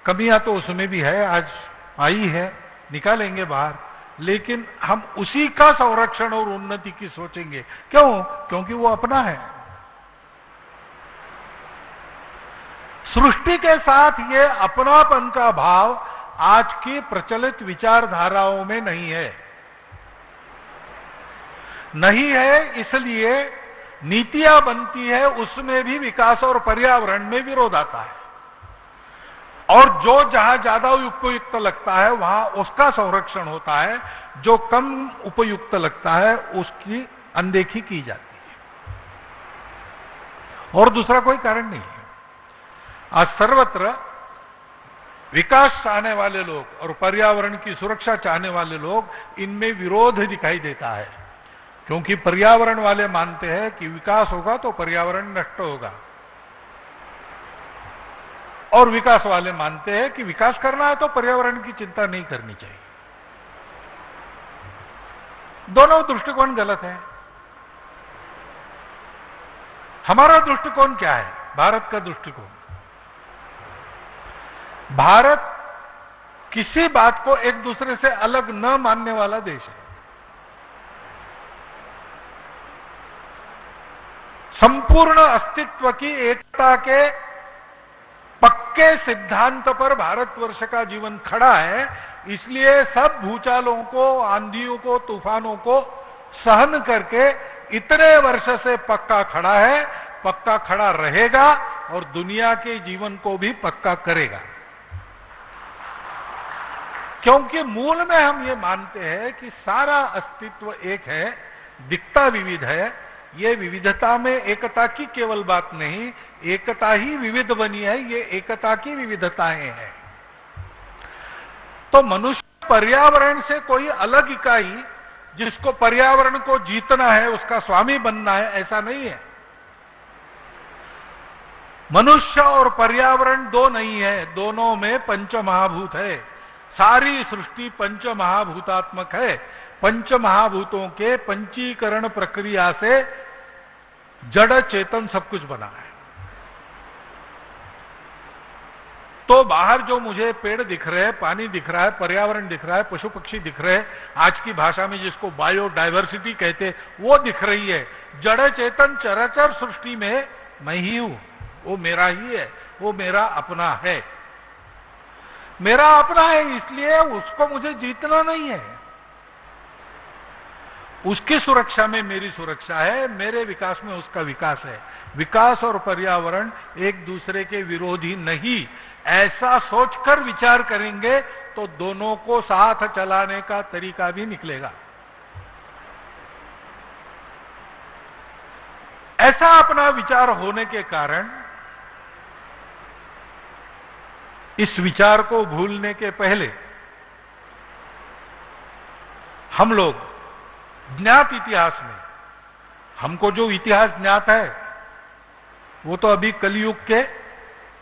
कमियां तो उसमें भी है, आज आई है, निकालेंगे बाहर, लेकिन हम उसी का संरक्षण और उन्नति की सोचेंगे। क्यों? क्योंकि वो अपना है। सृष्टि के साथ ये अपनापन का भाव आज की प्रचलित विचारधाराओं में नहीं है। नहीं है, इसलिए नीतियां बनती है, उसमें भी विकास और पर्यावरण में विरोध आता है, और जो जहां ज्यादा उपयुक्त लगता है वहां उसका संरक्षण होता है, जो कम उपयुक्त लगता है उसकी अनदेखी की जाती है, और दूसरा कोई कारण नहीं है। आज सर्वत्र विकास चाहने वाले लोग और पर्यावरण की सुरक्षा चाहने वाले लोग, इनमें विरोध दिखाई देता है, क्योंकि पर्यावरण वाले मानते हैं कि विकास होगा तो पर्यावरण नष्ट होगा, और विकास वाले मानते हैं कि विकास करना है तो पर्यावरण की चिंता नहीं करनी चाहिए। दोनों दृष्टिकोण गलत है। हमारा दृष्टिकोण क्या है? भारत का दृष्टिकोण, भारत किसी बात को एक दूसरे से अलग न मानने वाला देश है। संपूर्ण अस्तित्व की एकता के पक्के सिद्धांत पर भारतवर्ष का जीवन खड़ा है, इसलिए सब भूचालों को, आंधियों को, तूफानों को सहन करके इतने वर्ष से पक्का खड़ा है, पक्का खड़ा रहेगा और दुनिया के जीवन को भी पक्का करेगा। क्योंकि मूल में हम ये मानते हैं कि सारा अस्तित्व एक है, दिखता विविध है। ये विविधता में एकता की केवल बात नहीं, एकता ही विविध बनी है, ये एकता की विविधताएं हैं। तो मनुष्य पर्यावरण से कोई अलग इकाई जिसको पर्यावरण को जीतना है, उसका स्वामी बनना है, ऐसा नहीं है। मनुष्य और पर्यावरण दो नहीं है, दोनों में पंचमहाभूत है। सारी सृष्टि पंचमहाभूतात्मक है। पंचमहाभूतों के पंचीकरण प्रक्रिया से जड़ चेतन सब कुछ बना है। तो बाहर जो मुझे पेड़ दिख रहे हैं, पानी दिख रहा है, पर्यावरण दिख रहा है, पशु पक्षी दिख रहे हैं, आज की भाषा में जिसको बायोडायवर्सिटी कहते, वो दिख रही है। जड़ चेतन चराचर सृष्टि में मैं ही हूं, वो मेरा ही है, वो मेरा अपना है। मेरा अपना है, इसलिए उसको मुझे जीतना नहीं है। उसकी सुरक्षा में मेरी सुरक्षा है, मेरे विकास में उसका विकास है। विकास और पर्यावरण एक दूसरे के विरोधी नहीं, ऐसा सोचकर विचार करेंगे तो दोनों को साथ चलाने का तरीका भी निकलेगा। ऐसा अपना विचार होने के कारण इस विचार को भूलने के पहले हम लोग ज्ञात इतिहास में, हमको जो इतिहास ज्ञात है वो तो अभी कलयुग के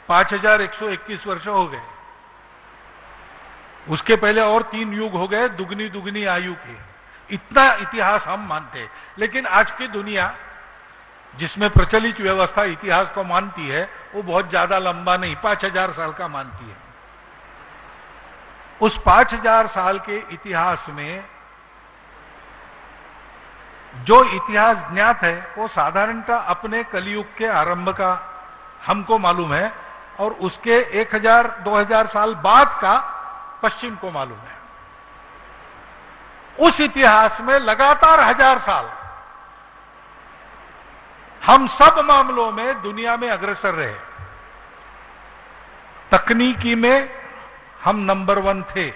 5121 वर्ष हो गए। उसके पहले और 3 युग हो गए, दुगनी दुगनी आयु के। इतना इतिहास हम मानते हैं। लेकिन आज की दुनिया जिसमें प्रचलित व्यवस्था इतिहास को मानती है, वो बहुत ज्यादा लंबा नहीं, 5000 साल का मानती है। उस 5000 साल के इतिहास में जो इतिहास ज्ञात है वो साधारणतः अपने कलयुग के आरंभ का हमको मालूम है, और उसके 1000-2000 साल बाद का पश्चिम को मालूम है। उस इतिहास में लगातार 1000 साल हम सब मामलों में दुनिया में अग्रसर रहे। तकनीकी में हम नंबर 1 थे,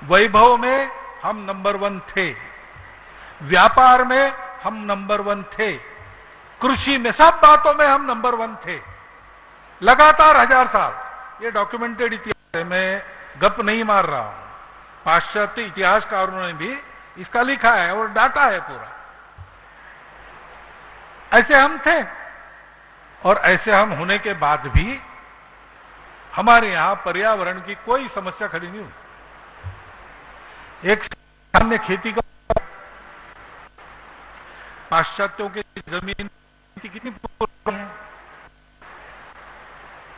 वैभव में हम नंबर 1 थे, व्यापार में हम नंबर 1 थे, कृषि में, सब बातों में हम नंबर 1 थे। लगातार 1000 साल। ये डॉक्यूमेंटेड इतिहास है, मैं गप नहीं मार रहा हूं। पाश्चात्य इतिहासकारों ने भी इसका लिखा है और डाटा है पूरा। ऐसे हम थे, और ऐसे हम होने के बाद भी हमारे यहां पर्यावरण की कोई समस्या खड़ी नहीं हुई। एक सामान्य खेती का, पाश्चात्यों की जमीन कितनी है,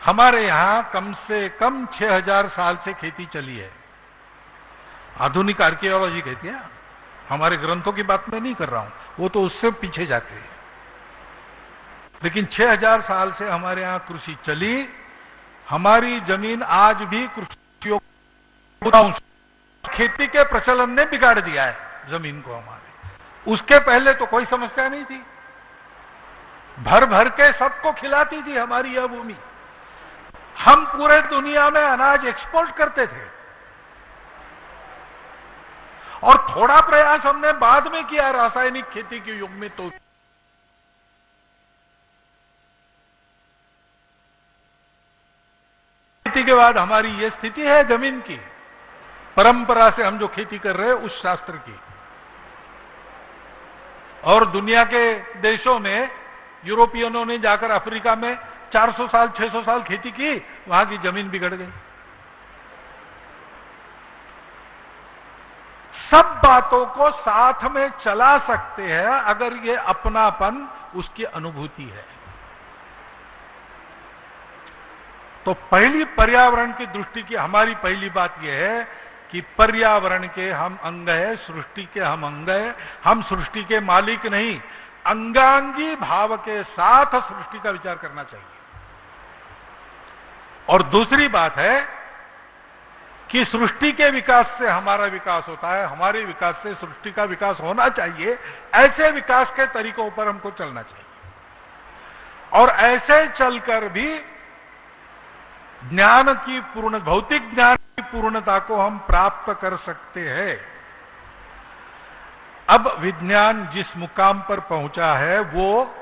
हमारे यहां कम से कम 6000 साल से खेती चली है। आधुनिक आर्कियोलॉजी कहती है, हमारे ग्रंथों की बात मैं नहीं कर रहा हूं, वो तो उससे पीछे जाते हैं। लेकिन 6000 साल से हमारे यहां कृषि चली। हमारी जमीन आज भी कृषि खेती के प्रचलन ने बिगाड़ दिया है जमीन को हमारे। उसके पहले तो कोई समस्या नहीं थी, भर भर के सबको खिलाती थी हमारी यह भूमि। हम पूरे दुनिया में अनाज एक्सपोर्ट करते थे। और थोड़ा प्रयास हमने बाद में किया रासायनिक खेती के युग में, तो खेती के बाद हमारी ये स्थिति है जमीन की, परंपरा से हम जो खेती कर रहे हैं उस शास्त्र की। और दुनिया के देशों में यूरोपियनों ने जाकर अफ्रीका में 400 साल 600 साल खेती की, वहां की जमीन बिगड़ गई। सब बातों को साथ में चला सकते हैं अगर ये अपनापन उसकी अनुभूति है। तो पहली पर्यावरण की दृष्टि की हमारी पहली बात यह है कि पर्यावरण के हम अंग है, सृष्टि के हम अंग है। हम सृष्टि के मालिक नहीं, अंगांगी भाव के साथ सृष्टि का विचार करना चाहिए। और दूसरी बात है कि सृष्टि के विकास से हमारा विकास होता है, हमारे विकास से सृष्टि का विकास होना चाहिए। ऐसे विकास के तरीकों पर हमको चलना चाहिए। और ऐसे चलकर भी ज्ञान की पूर्ण, भौतिक ज्ञान की पूर्णता को हम प्राप्त कर सकते हैं। अब विज्ञान जिस मुकाम पर पहुंचा है वो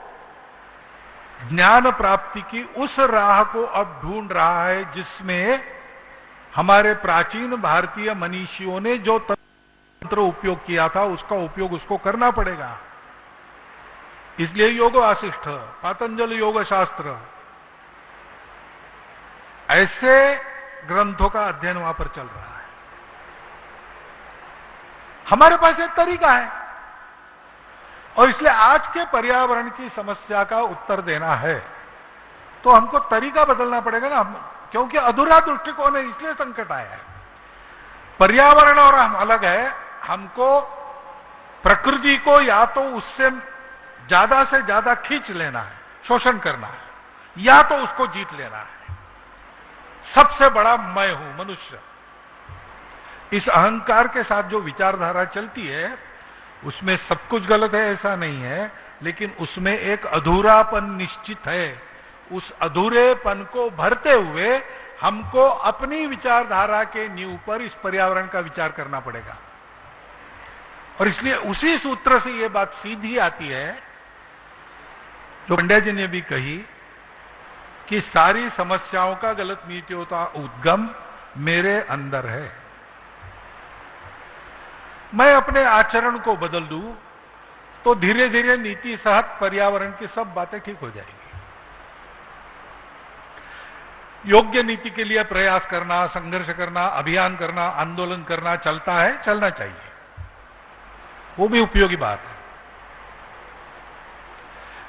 ज्ञान प्राप्ति की उस राह को अब ढूंढ रहा है जिसमें हमारे प्राचीन भारतीय मनीषियों ने जो तंत्र उपयोग किया था उसका उपयोग उसको करना पड़ेगा। इसलिए योग वासिष्ठ, पातंजल योग शास्त्र, ऐसे ग्रंथों का अध्ययन वहां पर चल रहा है। हमारे पास एक तरीका है और इसलिए आज के पर्यावरण की समस्या का उत्तर देना है तो हमको तरीका बदलना पड़ेगा ना, क्योंकि अधूरा दृष्टिकोण है, इसलिए संकट आया है। पर्यावरण और हम अलग है। हमको प्रकृति को या तो उससे ज्यादा से ज्यादा खींच लेना है, शोषण करना है, या तो उसको जीत लेना है। सबसे बड़ा मैं हूं मनुष्य, इस अहंकार के साथ जो विचारधारा चलती है उसमें सब कुछ गलत है ऐसा नहीं है, लेकिन उसमें एक अधूरापन निश्चित है। उस अधूरेपन को भरते हुए हमको अपनी विचारधारा के नींव पर इस पर्यावरण का विचार करना पड़ेगा। और इसलिए उसी सूत्र से यह बात सीधी आती है जो पंड्या जी ने भी कही कि सारी समस्याओं का गलत नीतियों का उद्गम मेरे अंदर है। मैं अपने आचरण को बदल दूं तो धीरे धीरे नीति सहत पर्यावरण की सब बातें ठीक हो जाएगी। योग्य नीति के लिए प्रयास करना, संघर्ष करना, अभियान करना, आंदोलन करना चलता है, चलना चाहिए, वो भी उपयोगी बात है।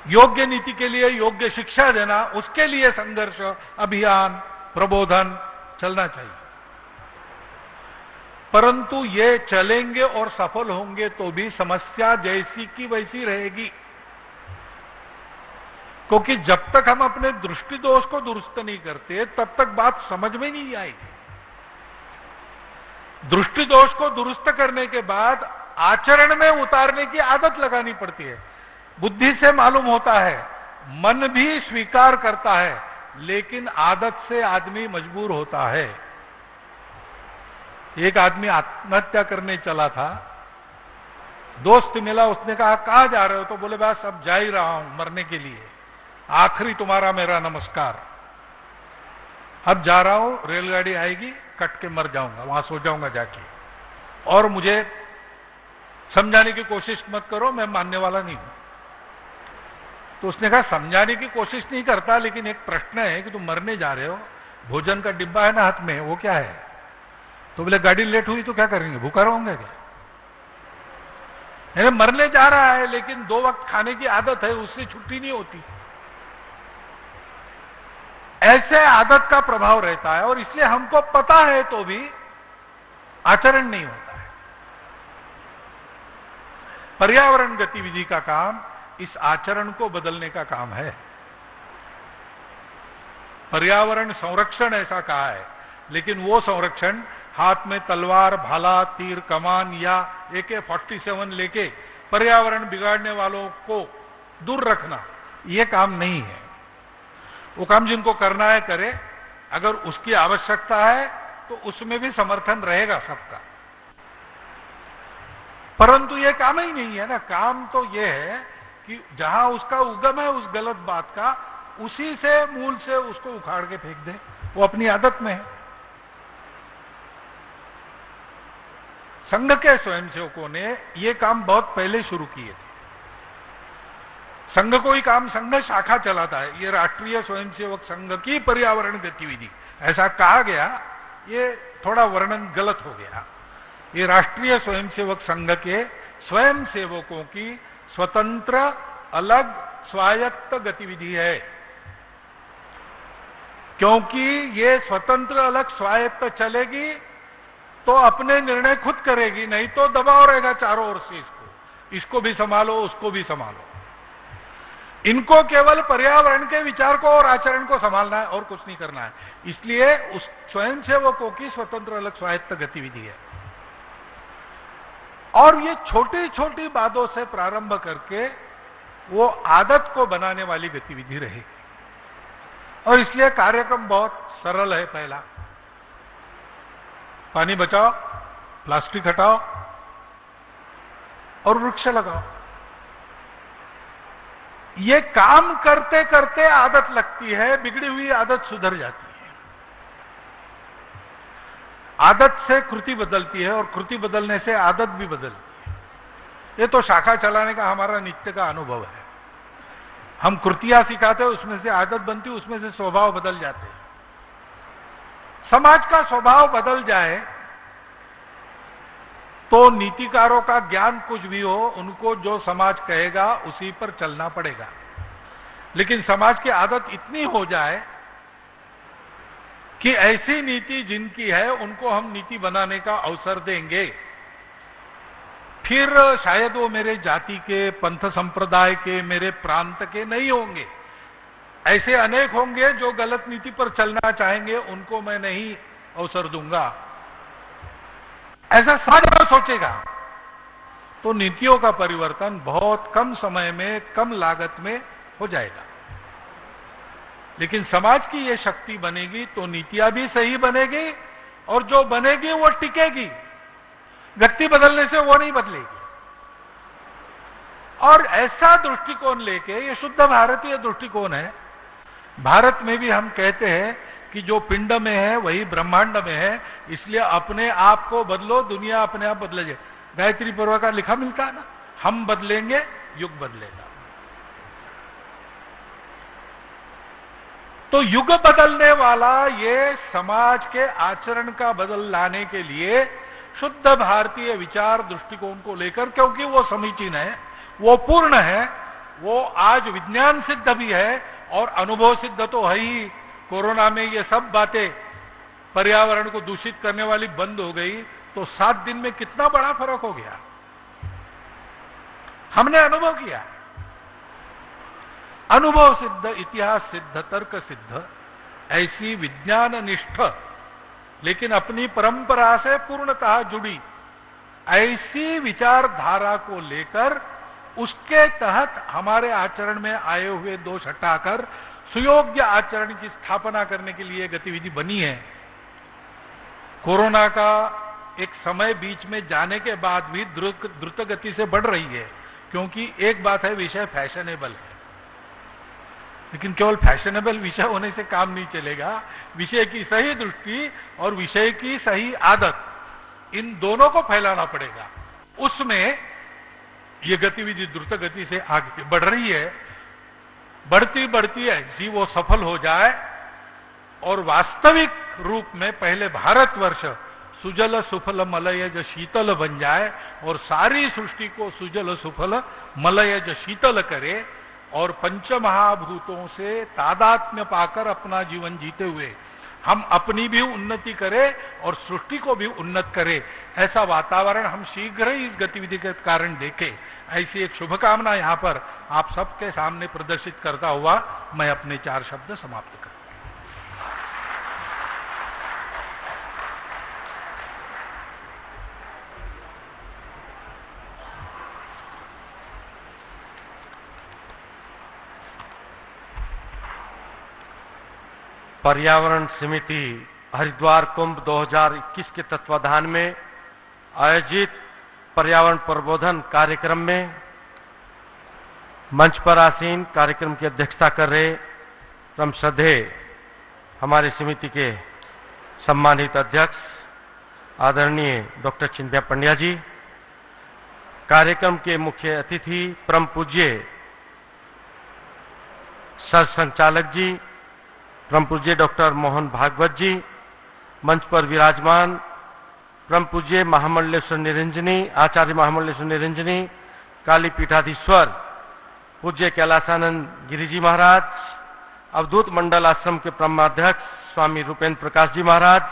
योग्य नीति के लिए योग्य शिक्षा देना, उसके लिए संघर्ष, अभियान, प्रबोधन चलना चाहिए। परंतु ये चलेंगे और सफल होंगे तो भी समस्या जैसी की वैसी रहेगी, क्योंकि जब तक हम अपने दृष्टि दोष को दुरुस्त नहीं करते तब तक बात समझ में नहीं आएगी। दृष्टि दोष को दुरुस्त करने के बाद आचरण में उतारने की आदत लगानी पड़ती है। बुद्धि से मालूम होता है, मन भी स्वीकार करता है, लेकिन आदत से आदमी मजबूर होता है। एक आदमी आत्महत्या करने चला था, दोस्त मिला, उसने कहा कहां जा रहे हो? तो बोले बस अब जा ही रहा हूं मरने के लिए, आखिरी तुम्हारा मेरा नमस्कार, अब जा रहा हूं, रेलगाड़ी आएगी, कट के मर जाऊंगा, वहां सो जाऊंगा जाके, और मुझे समझाने की कोशिश मत करो, मैं मानने वाला नहीं हूं। तो उसने कहा समझाने की कोशिश नहीं करता, लेकिन एक प्रश्न है कि तुम मरने जा रहे हो, भोजन का डिब्बा है ना हाथ में, वो क्या है? तो बोले गाड़ी लेट हुई तो क्या करेंगे, भूखा रहोगे क्या? मरने जा रहा है लेकिन 2 वक्त खाने की आदत है, उससे छुट्टी नहीं होती। ऐसे आदत का प्रभाव रहता है और इसलिए हमको पता है तो भी आचरण नहीं होता है। पर्यावरण गतिविधि का काम इस आचरण को बदलने का काम है। पर्यावरण संरक्षण ऐसा कहा है, लेकिन वो संरक्षण हाथ में तलवार, भाला, तीर, कमान या AK-47 लेके पर्यावरण बिगाड़ने वालों को दूर रखना, ये काम नहीं है। वो काम जिनको करना है करे, अगर उसकी आवश्यकता है तो उसमें भी समर्थन रहेगा सबका, परंतु ये काम ही नहीं है ना। काम तो ये है कि जहां उसका उगम है उस गलत बात का, उसी से मूल से उसको उखाड़ के फेंक दे। वो अपनी आदत में है। संघ के स्वयंसेवकों ने ये काम बहुत पहले शुरू किए थे। संघ कोई काम संघ शाखा चलाता है। ये राष्ट्रीय स्वयंसेवक संघ की पर्यावरण गतिविधि ऐसा कहा गया, ये थोड़ा वर्णन गलत हो गया। ये राष्ट्रीय स्वयंसेवक संघ के स्वयंसेवकों की स्वतंत्र अलग स्वायत्त गतिविधि है, क्योंकि ये स्वतंत्र अलग स्वायत्त चलेगी तो अपने निर्णय खुद करेगी, नहीं तो दबाव रहेगा चारों ओर से। इसको भी संभालो, उसको भी संभालो। इनको केवल पर्यावरण के विचार को और आचरण को संभालना है और कुछ नहीं करना है। इसलिए उस स्वयंसेवकों की स्वतंत्र अलग स्वायत्त गतिविधि है। और ये छोटी छोटी बातों से प्रारंभ करके वो आदत को बनाने वाली गतिविधि रहेगी। और इसलिए कार्यक्रम बहुत सरल है। पहला, पानी बचाओ, प्लास्टिक हटाओ और वृक्ष लगाओ। ये काम करते करते आदत लगती है, बिगड़ी हुई आदत सुधर जाती है। आदत से कृति बदलती है और कृति बदलने से आदत भी बदलती है। ये तो शाखा चलाने का हमारा नित्य का अनुभव है। हम कृतियां सिखाते हैं, उसमें से आदत बनती है, उसमें से स्वभाव बदल जाते हैं। समाज का स्वभाव बदल जाए तो नीतिकारों का ज्ञान कुछ भी हो, उनको जो समाज कहेगा उसी पर चलना पड़ेगा। लेकिन समाज की आदत इतनी हो जाए कि ऐसी नीति जिनकी है उनको हम नीति बनाने का अवसर देंगे, फिर शायद वो मेरे जाति के, पंथ संप्रदाय के, मेरे प्रांत के नहीं होंगे। ऐसे अनेक होंगे जो गलत नीति पर चलना चाहेंगे, उनको मैं नहीं अवसर दूंगा। ऐसा समाज अगर सोचेगा तो नीतियों का परिवर्तन बहुत कम समय में, कम लागत में हो जाएगा। लेकिन समाज की ये शक्ति बनेगी तो नीतियां भी सही बनेगी और जो बनेगी वो टिकेगी। व्यक्ति बदलने से वो नहीं बदलेगी। और ऐसा दृष्टिकोण लेके, ये शुद्ध भारतीय दृष्टिकोण है। भारत में भी हम कहते हैं कि जो पिंड में है वही ब्रह्मांड में है, इसलिए अपने आप को बदलो, दुनिया अपने आप बदलेगी। गायत्री पर्व का लिखा मिलता है ना, हम बदलेंगे युग बदलेगा। तो युग बदलने वाला ये समाज के आचरण का बदल लाने के लिए शुद्ध भारतीय विचार दृष्टिकोण को लेकर, क्योंकि वो समीचीन है, वो पूर्ण है, वो आज विज्ञान सिद्ध भी है और अनुभव सिद्ध तो है ही। कोरोना में ये सब बातें पर्यावरण को दूषित करने वाली बंद हो गई तो 7 दिन में कितना बड़ा फर्क हो गया, हमने अनुभव किया। अनुभव सिद्ध, इतिहास सिद्ध, तर्क सिद्ध, ऐसी विज्ञान निष्ठ लेकिन अपनी परंपरा से पूर्णतः जुड़ी ऐसी विचारधारा को लेकर उसके तहत हमारे आचरण में आए हुए दोष हटाकर सुयोग्य आचरण की स्थापना करने के लिए गतिविधि बनी है। कोरोना का एक समय बीच में जाने के बाद भी द्रुत गति से बढ़ रही है, क्योंकि एक बात है, विषय फैशनेबल है। लेकिन केवल फैशनेबल विषय होने से काम नहीं चलेगा। विषय की सही दृष्टि और विषय की सही आदत, इन दोनों को फैलाना पड़ेगा। उसमें ये गतिविधि द्रुत गति से आगे बढ़ रही है। बढ़ती बढ़ती ऐसी वो सफल हो जाए और वास्तविक रूप में पहले भारतवर्ष सुजल सुफल मलयज शीतल बन जाए और सारी सृष्टि को सुजल सुफल मलयज शीतल करे, और पंचमहाभूतों से तादात्म्य पाकर अपना जीवन जीते हुए हम अपनी भी उन्नति करें और सृष्टि को भी उन्नत करें, ऐसा वातावरण हम शीघ्र ही इस गतिविधि के कारण देखें, ऐसी एक शुभकामना यहां पर आप सबके सामने प्रदर्शित करता हुआ मैं अपने 4 शब्द समाप्त करता हूं। पर्यावरण समिति हरिद्वार कुंभ 2021 के तत्वाधान में आयोजित पर्यावरण प्रबोधन कार्यक्रम में मंच पर आसीन कार्यक्रम की अध्यक्षता कर रहे परम श्रद्धेय हमारे समिति के सम्मानित अध्यक्ष आदरणीय डॉक्टर चिंध्या पंड्या जी, कार्यक्रम के मुख्य अतिथि परम पूज्य सर संचालक जी परम पूज्य डॉक्टर मोहन भागवत जी, मंच पर विराजमान परम पूज्य महामंडलेश्वर निरंजनी, आचार्य महामंडलेश्वर निरंजनी, काली पीठाधीश्वर पूज्य कैलासानंद गिरी जी महाराज, अवधूत मंडल आश्रम के परमाध्यक्ष स्वामी रूपेंद्र प्रकाश जी महाराज,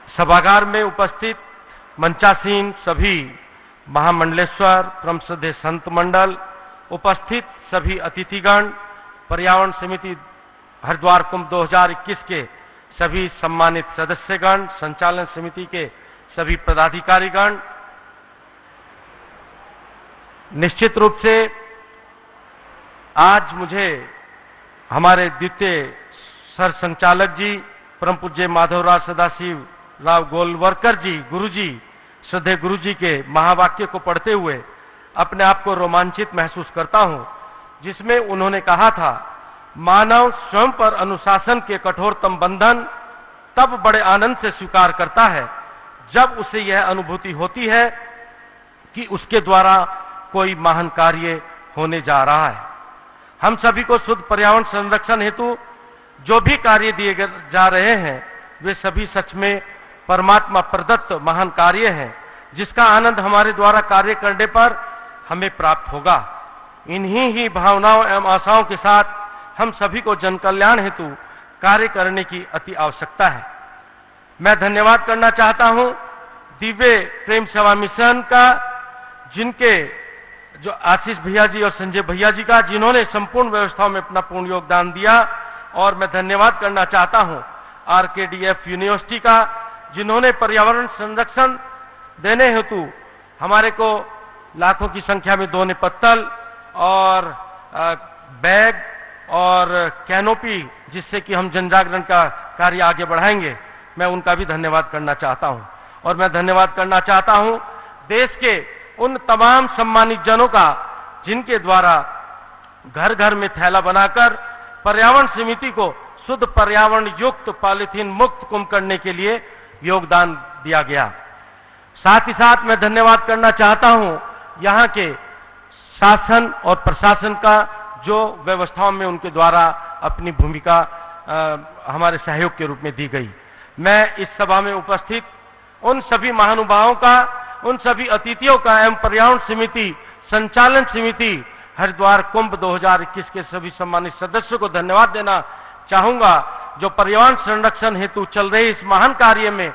सभागार में उपस्थित मंचासीन सभी महामंडलेश्वर परम श्रद्धेय संत मंडल, उपस्थित सभी अतिथिगण, पर्यावरण समिति हरिद्वार कुंभ 2021 के सभी सम्मानित सदस्यगण, संचालन समिति के सभी पदाधिकारीगण, निश्चित रूप से आज मुझे हमारे द्वितीय सर संचालक जी परम पूज्य माधवराज सदाशिव राव गोलवरकर जी, गुरुजी, श्रद्धेय गुरुजी के महावाक्य को पढ़ते हुए अपने आप को रोमांचित महसूस करता हूं, जिसमें उन्होंने कहा था, मानव स्वयं पर अनुशासन के कठोरतम बंधन तब बड़े आनंद से स्वीकार करता है जब उसे यह अनुभूति होती है कि उसके द्वारा कोई महान कार्य होने जा रहा है। हम सभी को शुद्ध पर्यावरण संरक्षण हेतु जो भी कार्य दिए जा रहे हैं वे सभी सच में परमात्मा प्रदत्त महान कार्य हैं, जिसका आनंद हमारे द्वारा कार्य करने पर हमें प्राप्त होगा। इन्हीं ही भावनाओं एवं आशाओं के साथ हम सभी को जन कल्याण हेतु कार्य करने की अति आवश्यकता है। मैं धन्यवाद करना चाहता हूं दिव्य प्रेम सेवा मिशन का, जिनके जो आशीष भैया जी और संजय भैया जी का, जिन्होंने संपूर्ण व्यवस्थाओं में अपना पूर्ण योगदान दिया, और मैं धन्यवाद करना चाहता हूं आरकेडीएफ यूनिवर्सिटी का, जिन्होंने पर्यावरण संरक्षण देने हेतु हमारे को लाखों की संख्या में दोने पत्तल और बैग और कैनोपी, जिससे कि हम जन जागरण का कार्य आगे बढ़ाएंगे, मैं उनका भी धन्यवाद करना चाहता हूं। और मैं धन्यवाद करना चाहता हूं देश के उन तमाम सम्मानित जनों का, जिनके द्वारा घर घर में थैला बनाकर पर्यावरण समिति को शुद्ध पर्यावरण युक्त पॉलीथीन मुक्त कुंभ करने के लिए योगदान दिया गया। साथ ही साथ मैं धन्यवाद करना चाहता हूं यहां के शासन और प्रशासन का, जो व्यवस्थाओं में उनके द्वारा अपनी भूमिका हमारे सहयोग के रूप में दी गई। मैं इस सभा में उपस्थित उन सभी महानुभावों का, उन सभी अतिथियों का एवं पर्यावरण समिति संचालन समिति हरिद्वार कुंभ 2021 के सभी सम्मानित सदस्यों को धन्यवाद देना चाहूंगा, जो पर्यावरण संरक्षण हेतु चल रहे इस महान कार्य में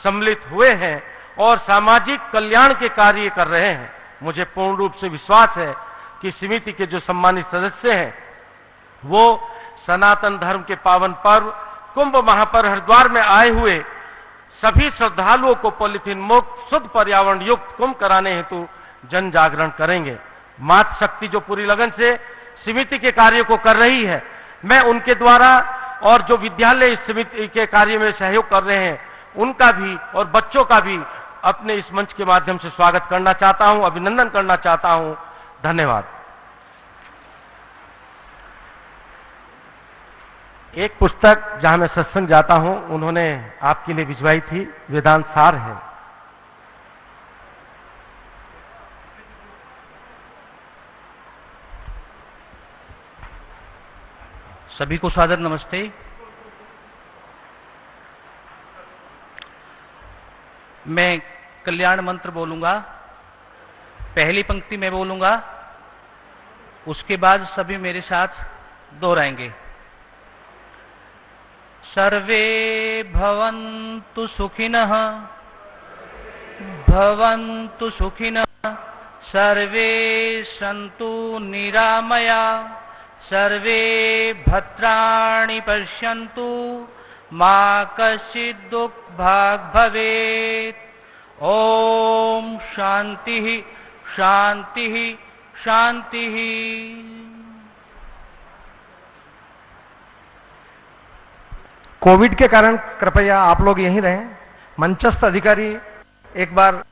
सम्मिलित हुए हैं और सामाजिक कल्याण के कार्य कर रहे हैं। मुझे पूर्ण रूप से विश्वास है कि समिति के जो सम्मानित सदस्य हैं वो सनातन धर्म के पावन पर्व कुंभ महापर्व हरिद्वार में आए हुए सभी श्रद्धालुओं को पॉलीथीन मुक्त शुद्ध पर्यावरण युक्त कुंभ कराने हेतु जन जागरण करेंगे। मातृशक्ति जो पूरी लगन से समिति के कार्य को कर रही है, मैं उनके द्वारा और जो विद्यालय इस समिति के कार्य में सहयोग कर रहे हैं उनका भी और बच्चों का भी अपने इस मंच के माध्यम से स्वागत करना चाहता हूं, अभिनंदन करना चाहता हूं। धन्यवाद। एक पुस्तक जहां मैं सत्संग जाता हूं, उन्होंने आपके लिए भिजवाई थी, वेदांत सार है। सभी को सादर नमस्ते। मैं कल्याण मंत्र बोलूंगा। पहली पंक्ति में बोलूंगा, उसके बाद सभी मेरे साथ दोहराएंगे। सर्वे भवन्तु सुखिनः, भवन्तु सुखिनः, सर्वे सन्तु निरामया, सर्वे भद्राणि पश्यन्तु, मा कश्चित् दुःखभाग् भवेत्। ओम शांति शांति शांति। कोविड के कारण कृपया आप लोग यहीं रहें। मंचस्थ अधिकारी एक बार